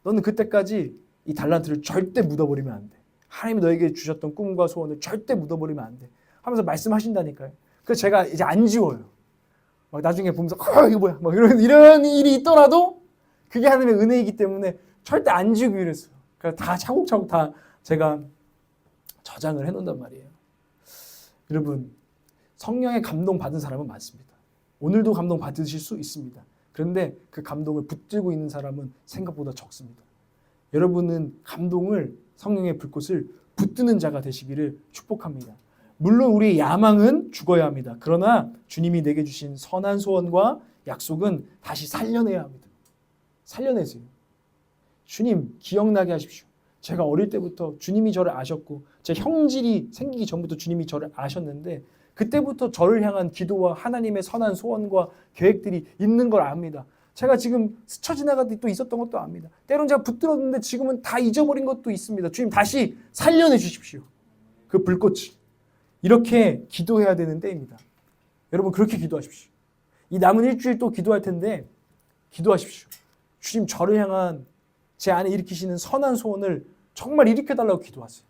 너는 그때까지 이 달란트를 절대 묻어버리면 안 돼. 하나님이 너에게 주셨던 꿈과 소원을 절대 묻어버리면 안 돼. 하면서 말씀하신다니까요. 그래서 제가 이제 안 지워요. 막 나중에 보면서 이거 뭐야? 막 이런 일이 있더라도 그게 하나님의 은혜이기 때문에 절대 안 지우기로 했어요. 그러니까 다 차곡차곡 다 제가 저장을 해놓는단 말이에요. 여러분, 성령의 감동 받은 사람은 많습니다. 오늘도 감동 받으실 수 있습니다. 그런데 그 감동을 붙들고 있는 사람은 생각보다 적습니다. 여러분은 감동을, 성령의 불꽃을 붙드는 자가 되시기를 축복합니다. 물론 우리의 야망은 죽어야 합니다. 그러나 주님이 내게 주신 선한 소원과 약속은 다시 살려내야 합니다. 살려내세요. 주님 기억나게 하십시오. 제가 어릴 때부터 주님이 저를 아셨고 제 형질이 생기기 전부터 주님이 저를 아셨는데 그때부터 저를 향한 기도와 하나님의 선한 소원과 계획들이 있는 걸 압니다. 제가 지금 스쳐 지나갈 때 또 있었던 것도 압니다. 때론 제가 붙들었는데 지금은 다 잊어버린 것도 있습니다. 주님 다시 살려내 주십시오. 그 불꽃을. 이렇게 기도해야 되는 때입니다. 여러분 그렇게 기도하십시오. 이 남은 일주일 또 기도할 텐데 기도하십시오. 주님 저를 향한 제 안에 일으키시는 선한 소원을 정말 일으켜달라고 기도하세요.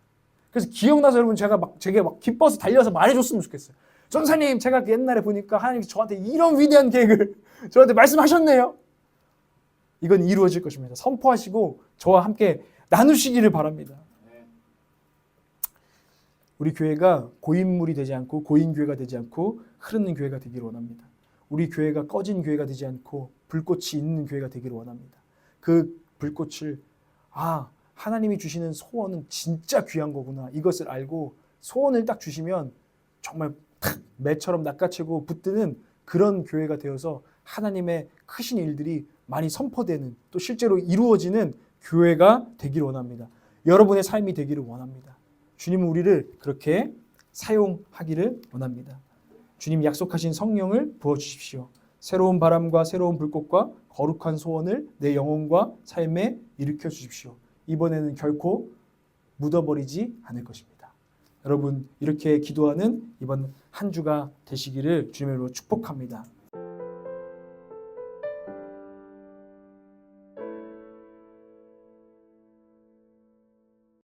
그래서 기억나서 여러분 제가 막 기뻐서 달려서 말해줬으면 좋겠어요. 전사님 제가 옛날에 보니까 하나님께서 저한테 이런 위대한 계획을 저한테 말씀하셨네요. 이건 이루어질 것입니다. 선포하시고 저와 함께 나누시기를 바랍니다. 우리 교회가 고인물이 되지 않고 고인교회가 되지 않고 흐르는 교회가 되기를 원합니다. 우리 교회가 꺼진 교회가 되지 않고 불꽃이 있는 교회가 되기를 원합니다. 그 불꽃을 하나님이 주시는 소원은 진짜 귀한 거구나. 이것을 알고 소원을 딱 주시면 정말 탁 매처럼 낚아채고 붙드는 그런 교회가 되어서 하나님의 크신 일들이 많이 선포되는 또 실제로 이루어지는 교회가 되기를 원합니다. 여러분의 삶이 되기를 원합니다. 주님은 우리를 그렇게 사용하기를 원합니다. 주님 약속하신 성령을 부어주십시오. 새로운 바람과 새로운 불꽃과 거룩한 소원을 내 영혼과 삶에 일으켜 주십시오. 이번에는 결코 묻어버리지 않을 것입니다. 여러분 이렇게 기도하는 이번 한 주가 되시기를 주님으로 축복합니다.